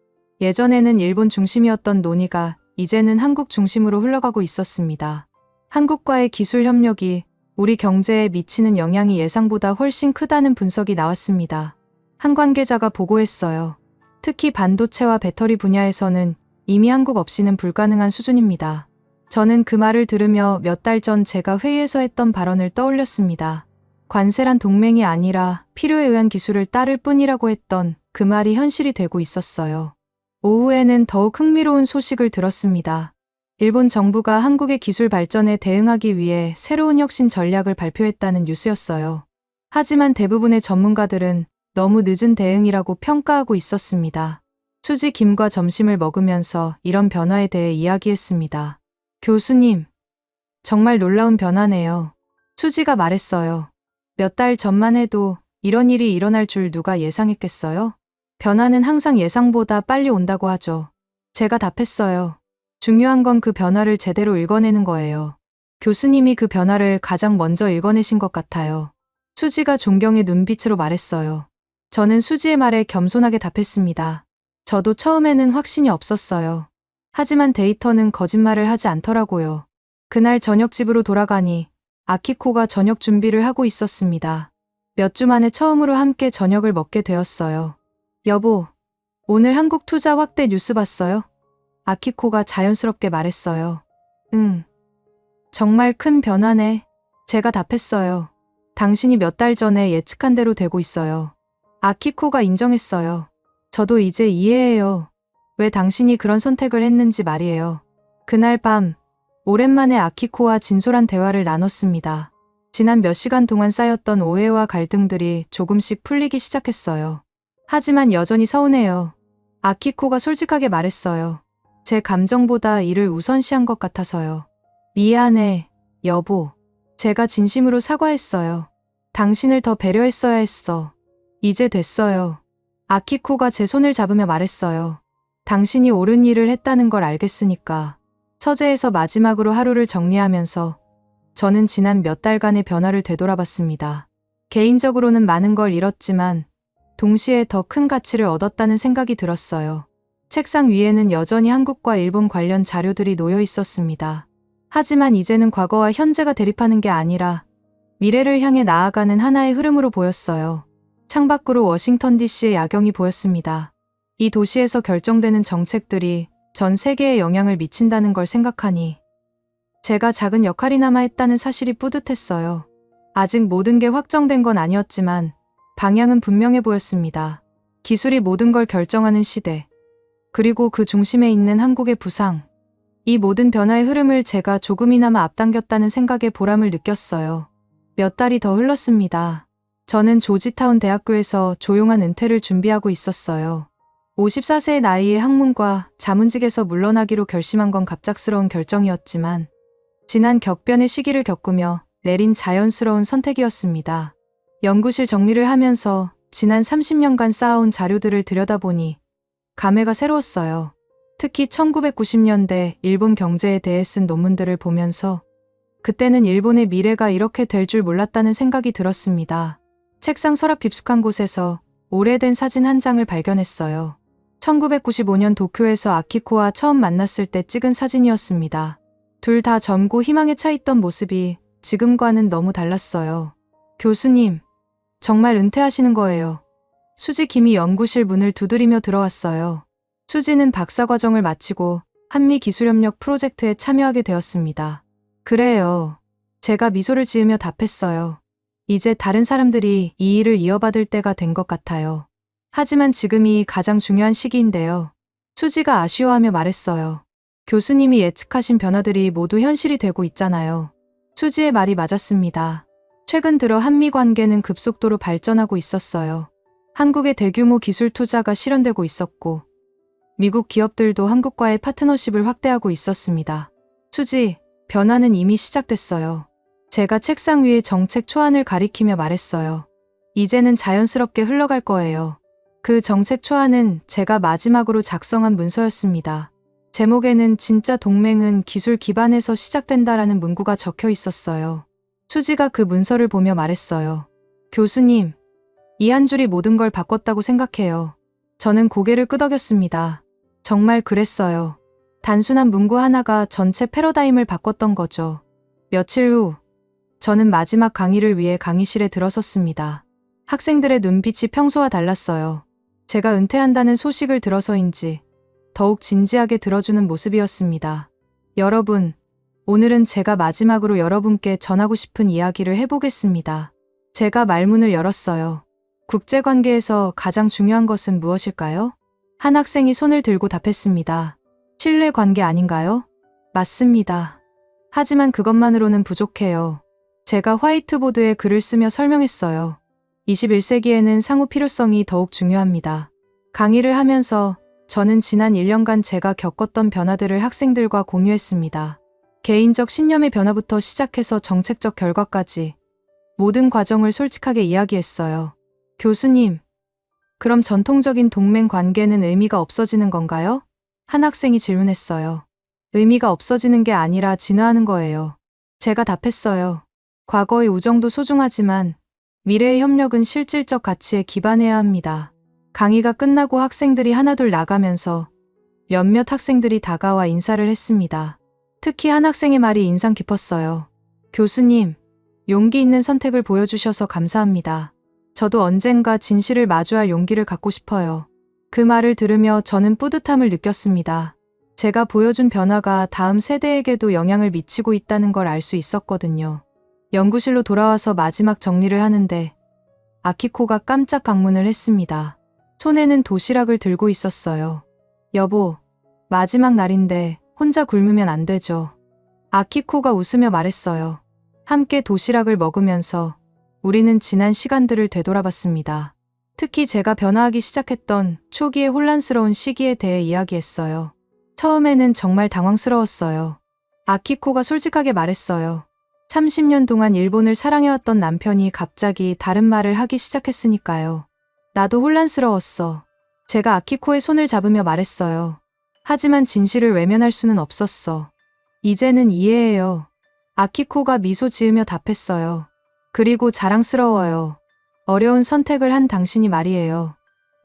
예전에는 일본 중심이었던 논의가 이제는 한국 중심으로 흘러가고 있었습니다. 한국과의 기술 협력이 우리 경제에 미치는 영향이 예상보다 훨씬 크다는 분석이 나왔습니다. 한 관계자가 보고했어요. 특히 반도체와 배터리 분야에서는 이미 한국 없이는 불가능한 수준입니다. 저는 그 말을 들으며 몇 달 전 제가 회의에서 했던 발언을 떠올렸습니다. 관세란 동맹이 아니라 필요에 의한 기술을 따를 뿐이라고 했던 그 말이 현실이 되고 있었어요. 오후에는 더욱 흥미로운 소식을 들었습니다. 일본 정부가 한국의 기술 발전에 대응하기 위해 새로운 혁신 전략을 발표했다는 뉴스였어요. 하지만 대부분의 전문가들은 너무 늦은 대응이라고 평가하고 있었습니다. 수지 김과 점심을 먹으면서 이런 변화에 대해 이야기했습니다. 교수님, 정말 놀라운 변화네요. 수지가 말했어요. 몇 달 전만 해도 이런 일이 일어날 줄 누가 예상했겠어요? 변화는 항상 예상보다 빨리 온다고 하죠. 제가 답했어요. 중요한 건 그 변화를 제대로 읽어내는 거예요. 교수님이 그 변화를 가장 먼저 읽어내신 것 같아요. 수지가 존경의 눈빛으로 말했어요. 저는 수지의 말에 겸손하게 답했습니다. 저도 처음에는 확신이 없었어요. 하지만 데이터는 거짓말을 하지 않더라고요. 그날 저녁 집으로 돌아가니 아키코가 저녁 준비를 하고 있었습니다. 몇 주 만에 처음으로 함께 저녁을 먹게 되었어요. 여보, 오늘 한국 투자 확대 뉴스 봤어요? 아키코가 자연스럽게 말했어요. 응. 정말 큰 변화네. 제가 답했어요. 당신이 몇 달 전에 예측한 대로 되고 있어요. 아키코가 인정했어요. 저도 이제 이해해요. 왜 당신이 그런 선택을 했는지 말이에요. 그날 밤, 오랜만에 아키코와 진솔한 대화를 나눴습니다. 지난 몇 시간 동안 쌓였던 오해와 갈등들이 조금씩 풀리기 시작했어요. 하지만 여전히 서운해요. 아키코가 솔직하게 말했어요. 제 감정보다 일을 우선시한 것 같아서요. 미안해, 여보. 제가 진심으로 사과했어요. 당신을 더 배려했어야 했어. 이제 됐어요. 아키코가 제 손을 잡으며 말했어요. 당신이 옳은 일을 했다는 걸 알겠으니까. 서재에서 마지막으로 하루를 정리하면서 저는 지난 몇 달간의 변화를 되돌아봤습니다. 개인적으로는 많은 걸 잃었지만 동시에 더 큰 가치를 얻었다는 생각이 들었어요. 책상 위에는 여전히 한국과 일본 관련 자료들이 놓여 있었습니다. 하지만 이제는 과거와 현재가 대립하는 게 아니라 미래를 향해 나아가는 하나의 흐름으로 보였어요. 창밖으로 워싱턴 DC의 야경이 보였습니다. 이 도시에서 결정되는 정책들이 전 세계에 영향을 미친다는 걸 생각하니 제가 작은 역할이나마 했다는 사실이 뿌듯했어요. 아직 모든 게 확정된 건 아니었지만 방향은 분명해 보였습니다. 기술이 모든 걸 결정하는 시대. 그리고 그 중심에 있는 한국의 부상. 이 모든 변화의 흐름을 제가 조금이나마 앞당겼다는 생각에 보람을 느꼈어요. 몇 달이 더 흘렀습니다. 저는 조지타운 대학교에서 조용한 은퇴를 준비하고 있었어요. 54세의 나이에 학문과 자문직에서 물러나기로 결심한 건 갑작스러운 결정이었지만 지난 격변의 시기를 겪으며 내린 자연스러운 선택이었습니다. 연구실 정리를 하면서 지난 30년간 쌓아온 자료들을 들여다보니 감회가 새로웠어요. 특히 1990년대 일본 경제에 대해 쓴 논문들을 보면서 그때는 일본의 미래가 이렇게 될 줄 몰랐다는 생각이 들었습니다. 책상 서랍 깊숙한 곳에서 오래된 사진 한 장을 발견했어요. 1995년 도쿄에서 아키코와 처음 만났을 때 찍은 사진이었습니다. 둘 다 젊고 희망에 차 있던 모습이 지금과는 너무 달랐어요. 교수님, 정말 은퇴하시는 거예요. 수지 김이 연구실 문을 두드리며 들어왔어요. 수지는 박사과정을 마치고 한미기술협력 프로젝트에 참여하게 되었습니다. 그래요. 제가 미소를 지으며 답했어요. 이제 다른 사람들이 이 일을 이어받을 때가 된 것 같아요. 하지만 지금이 가장 중요한 시기인데요. 수지가 아쉬워하며 말했어요. 교수님이 예측하신 변화들이 모두 현실이 되고 있잖아요. 수지의 말이 맞았습니다. 최근 들어 한미 관계는 급속도로 발전하고 있었어요. 한국의 대규모 기술 투자가 실현되고 있었고 미국 기업들도 한국과의 파트너십을 확대하고 있었습니다. 수지, 변화는 이미 시작됐어요. 제가 책상 위에 정책 초안을 가리키며 말했어요. 이제는 자연스럽게 흘러갈 거예요. 그 정책 초안은 제가 마지막으로 작성한 문서였습니다. 제목에는 진짜 동맹은 기술 기반에서 시작된다라는 문구가 적혀 있었어요. 수지가 그 문서를 보며 말했어요. 교수님, 이 한 줄이 모든 걸 바꿨다고 생각해요. 저는 고개를 끄덕였습니다. 정말 그랬어요. 단순한 문구 하나가 전체 패러다임을 바꿨던 거죠. 며칠 후, 저는 마지막 강의를 위해 강의실에 들어섰습니다. 학생들의 눈빛이 평소와 달랐어요. 제가 은퇴한다는 소식을 들어서인지 더욱 진지하게 들어주는 모습이었습니다. 여러분, 오늘은 제가 마지막으로 여러분께 전하고 싶은 이야기를 해보겠습니다. 제가 말문을 열었어요. 국제관계에서 가장 중요한 것은 무엇일까요? 한 학생이 손을 들고 답했습니다. 신뢰관계 아닌가요? 맞습니다. 하지만 그것만으로는 부족해요. 제가 화이트보드에 글을 쓰며 설명했어요. 21세기에는 상호 필요성이 더욱 중요합니다. 강의를 하면서 저는 지난 1년간 제가 겪었던 변화들을 학생들과 공유했습니다. 개인적 신념의 변화부터 시작해서 정책적 결과까지 모든 과정을 솔직하게 이야기했어요. 교수님, 그럼 전통적인 동맹 관계는 의미가 없어지는 건가요? 한 학생이 질문했어요. 의미가 없어지는 게 아니라 진화하는 거예요. 제가 답했어요. 과거의 우정도 소중하지만 미래의 협력은 실질적 가치에 기반해야 합니다. 강의가 끝나고 학생들이 하나둘 나가면서 몇몇 학생들이 다가와 인사를 했습니다. 특히 한 학생의 말이 인상 깊었어요. 교수님, 용기 있는 선택을 보여주셔서 감사합니다. 저도 언젠가 진실을 마주할 용기를 갖고 싶어요. 그 말을 들으며 저는 뿌듯함을 느꼈습니다. 제가 보여준 변화가 다음 세대에게도 영향을 미치고 있다는 걸 알 수 있었거든요. 연구실로 돌아와서 마지막 정리를 하는데 아키코가 깜짝 방문을 했습니다. 손에는 도시락을 들고 있었어요. 여보, 마지막 날인데 혼자 굶으면 안 되죠. 아키코가 웃으며 말했어요. 함께 도시락을 먹으면서 우리는 지난 시간들을 되돌아봤습니다. 특히 제가 변화하기 시작했던 초기의 혼란스러운 시기에 대해 이야기했어요. 처음에는 정말 당황스러웠어요. 아키코가 솔직하게 말했어요. 30년 동안 일본을 사랑해왔던 남편이 갑자기 다른 말을 하기 시작했으니까요. 나도 혼란스러웠어. 제가 아키코의 손을 잡으며 말했어요. 하지만 진실을 외면할 수는 없었어. 이제는 이해해요. 아키코가 미소 지으며 답했어요. 그리고 자랑스러워요. 어려운 선택을 한 당신이 말이에요.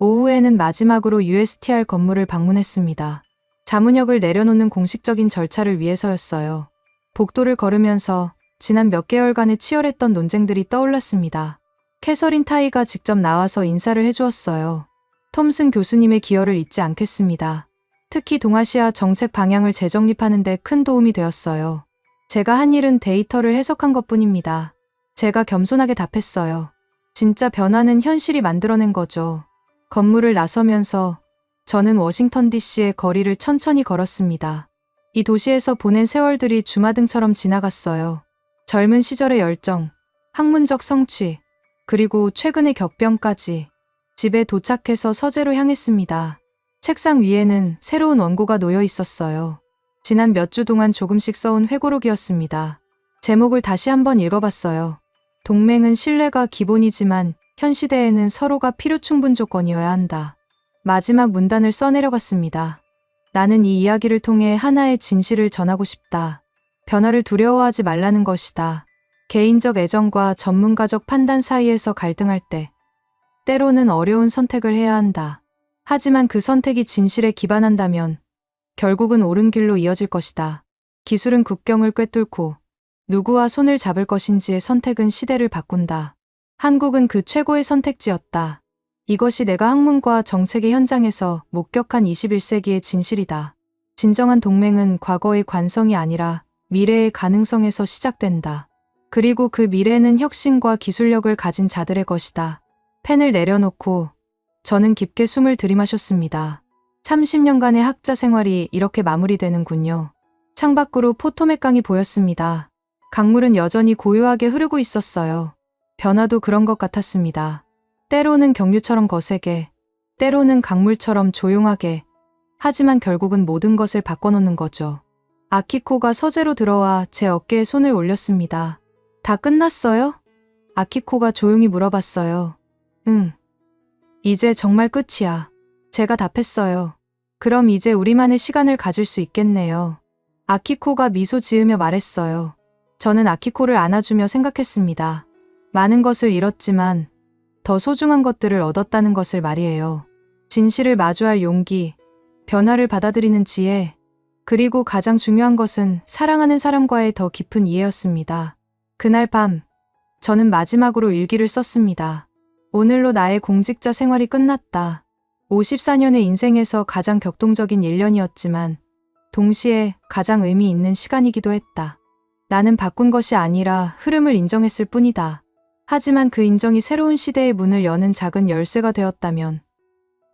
오후에는 마지막으로 USTR 건물을 방문했습니다. 자문역을 내려놓는 공식적인 절차를 위해서였어요. 복도를 걸으면서 지난 몇 개월간의 치열했던 논쟁들이 떠올랐습니다. 캐서린 타이가 직접 나와서 인사를 해주었어요. 톰슨 교수님의 기여를 잊지 않겠습니다. 특히 동아시아 정책 방향을 재정립하는 데 큰 도움이 되었어요. 제가 한 일은 데이터를 해석한 것뿐입니다. 제가 겸손하게 답했어요. 진짜 변화는 현실이 만들어낸 거죠. 건물을 나서면서 저는 워싱턴 DC의 거리를 천천히 걸었습니다. 이 도시에서 보낸 세월들이 주마등처럼 지나갔어요. 젊은 시절의 열정, 학문적 성취, 그리고 최근의 격변까지. 집에 도착해서 서재로 향했습니다. 책상 위에는 새로운 원고가 놓여 있었어요. 지난 몇 주 동안 조금씩 써온 회고록이었습니다. 제목을 다시 한번 읽어봤어요. 동맹은 신뢰가 기본이지만 현 시대에는 서로가 필요 충분 조건이어야 한다. 마지막 문단을 써내려갔습니다. 나는 이 이야기를 통해 하나의 진실을 전하고 싶다. 변화를 두려워하지 말라는 것이다. 개인적 애정과 전문가적 판단 사이에서 갈등할 때 때로는 어려운 선택을 해야 한다. 하지만 그 선택이 진실에 기반한다면 결국은 옳은 길로 이어질 것이다. 기술은 국경을 꿰뚫고 누구와 손을 잡을 것인지의 선택은 시대를 바꾼다. 한국은 그 최고의 선택지였다. 이것이 내가 학문과 정책의 현장에서 목격한 21세기의 진실이다. 진정한 동맹은 과거의 관성이 아니라 미래의 가능성에서 시작된다. 그리고 그 미래는 혁신과 기술력을 가진 자들의 것이다. 펜을 내려놓고 저는 깊게 숨을 들이마셨습니다. 30년간의 학자 생활이 이렇게 마무리되는군요. 창밖으로 포토맥강이 보였습니다. 강물은 여전히 고요하게 흐르고 있었어요. 변화도 그런 것 같았습니다. 때로는 경류처럼 거세게, 때로는 강물처럼 조용하게, 하지만 결국은 모든 것을 바꿔놓는 거죠. 아키코가 서재로 들어와 제 어깨에 손을 올렸습니다. 다 끝났어요? 아키코가 조용히 물어봤어요. 응. 이제 정말 끝이야. 제가 답했어요. 그럼 이제 우리만의 시간을 가질 수 있겠네요. 아키코가 미소 지으며 말했어요. 저는 아키코를 안아주며 생각했습니다. 많은 것을 잃었지만 더 소중한 것들을 얻었다는 것을 말이에요. 진실을 마주할 용기, 변화를 받아들이는 지혜, 그리고 가장 중요한 것은 사랑하는 사람과의 더 깊은 이해였습니다. 그날 밤, 저는 마지막으로 일기를 썼습니다. 오늘로 나의 공직자 생활이 끝났다. 54년의 인생에서 가장 격동적인 1년이었지만 동시에 가장 의미 있는 시간이기도 했다. 나는 바꾼 것이 아니라 흐름을 인정했을 뿐이다. 하지만 그 인정이 새로운 시대의 문을 여는 작은 열쇠가 되었다면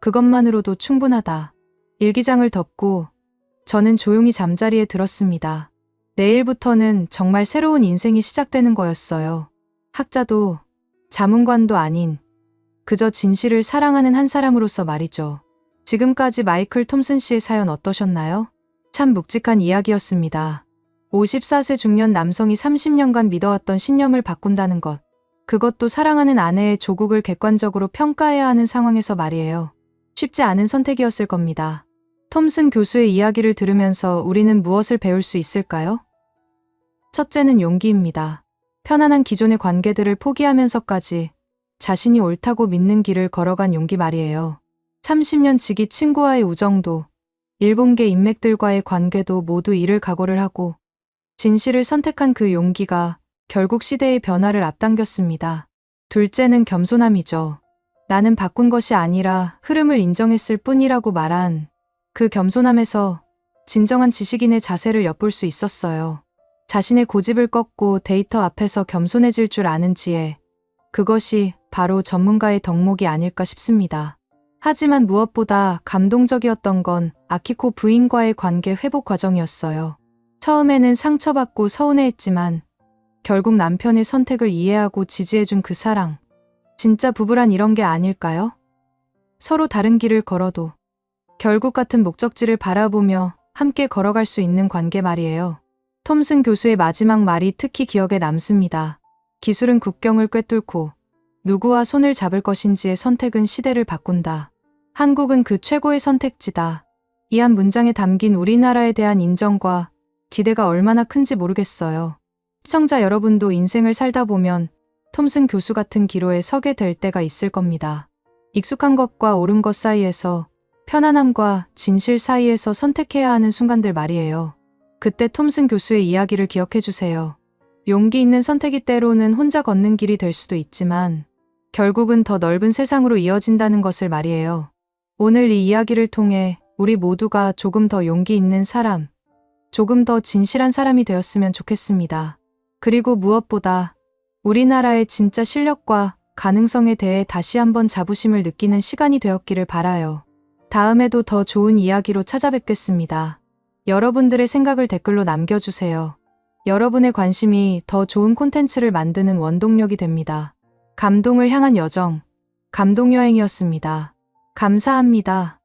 그것만으로도 충분하다. 일기장을 덮고 저는 조용히 잠자리에 들었습니다. 내일부터는 정말 새로운 인생이 시작되는 거였어요. 학자도 자문관도 아닌 그저 진실을 사랑하는 한 사람으로서 말이죠. 지금까지 마이클 톰슨 씨의 사연 어떠셨나요? 참 묵직한 이야기였습니다. 54세 중년 남성이 30년간 믿어왔던 신념을 바꾼다는 것. 그것도 사랑하는 아내의 조국을 객관적으로 평가해야 하는 상황에서 말이에요. 쉽지 않은 선택이었을 겁니다. 톰슨 교수의 이야기를 들으면서 우리는 무엇을 배울 수 있을까요? 첫째는 용기입니다. 편안한 기존의 관계들을 포기하면서까지 자신이 옳다고 믿는 길을 걸어간 용기 말이에요. 30년 지기 친구와의 우정도, 일본계 인맥들과의 관계도 모두 잃을 각오를 하고 진실을 선택한 그 용기가 결국 시대의 변화를 앞당겼습니다. 둘째는 겸손함이죠. 나는 바꾼 것이 아니라 흐름을 인정했을 뿐이라고 말한 그 겸손함에서 진정한 지식인의 자세를 엿볼 수 있었어요. 자신의 고집을 꺾고 데이터 앞에서 겸손해질 줄 아는 지혜. 그것이 바로 전문가의 덕목이 아닐까 싶습니다. 하지만 무엇보다 감동적이었던 건 아키코 부인과의 관계 회복 과정이었어요. 처음에는 상처받고 서운해했지만 결국 남편의 선택을 이해하고 지지해준 그 사랑. 진짜 부부란 이런 게 아닐까요? 서로 다른 길을 걸어도 결국 같은 목적지를 바라보며 함께 걸어갈 수 있는 관계 말이에요. 톰슨 교수의 마지막 말이 특히 기억에 남습니다. 기술은 국경을 꿰뚫고 누구와 손을 잡을 것인지의 선택은 시대를 바꾼다. 한국은 그 최고의 선택지다. 이 한 문장에 담긴 우리나라에 대한 인정과 기대가 얼마나 큰지 모르겠어요. 시청자 여러분도 인생을 살다 보면 톰슨 교수 같은 기로에 서게 될 때가 있을 겁니다. 익숙한 것과 옳은 것 사이에서, 편안함과 진실 사이에서 선택해야 하는 순간들 말이에요. 그때 톰슨 교수의 이야기를 기억해 주세요. 용기 있는 선택이 때로는 혼자 걷는 길이 될 수도 있지만 결국은 더 넓은 세상으로 이어진다는 것을 말이에요. 오늘 이 이야기를 통해 우리 모두가 조금 더 용기 있는 사람, 조금 더 진실한 사람이 되었으면 좋겠습니다. 그리고 무엇보다 우리나라의 진짜 실력과 가능성에 대해 다시 한번 자부심을 느끼는 시간이 되었기를 바라요. 다음에도 더 좋은 이야기로 찾아뵙겠습니다. 여러분들의 생각을 댓글로 남겨주세요. 여러분의 관심이 더 좋은 콘텐츠를 만드는 원동력이 됩니다. 감동을 향한 여정, 감동여행이었습니다. 감사합니다.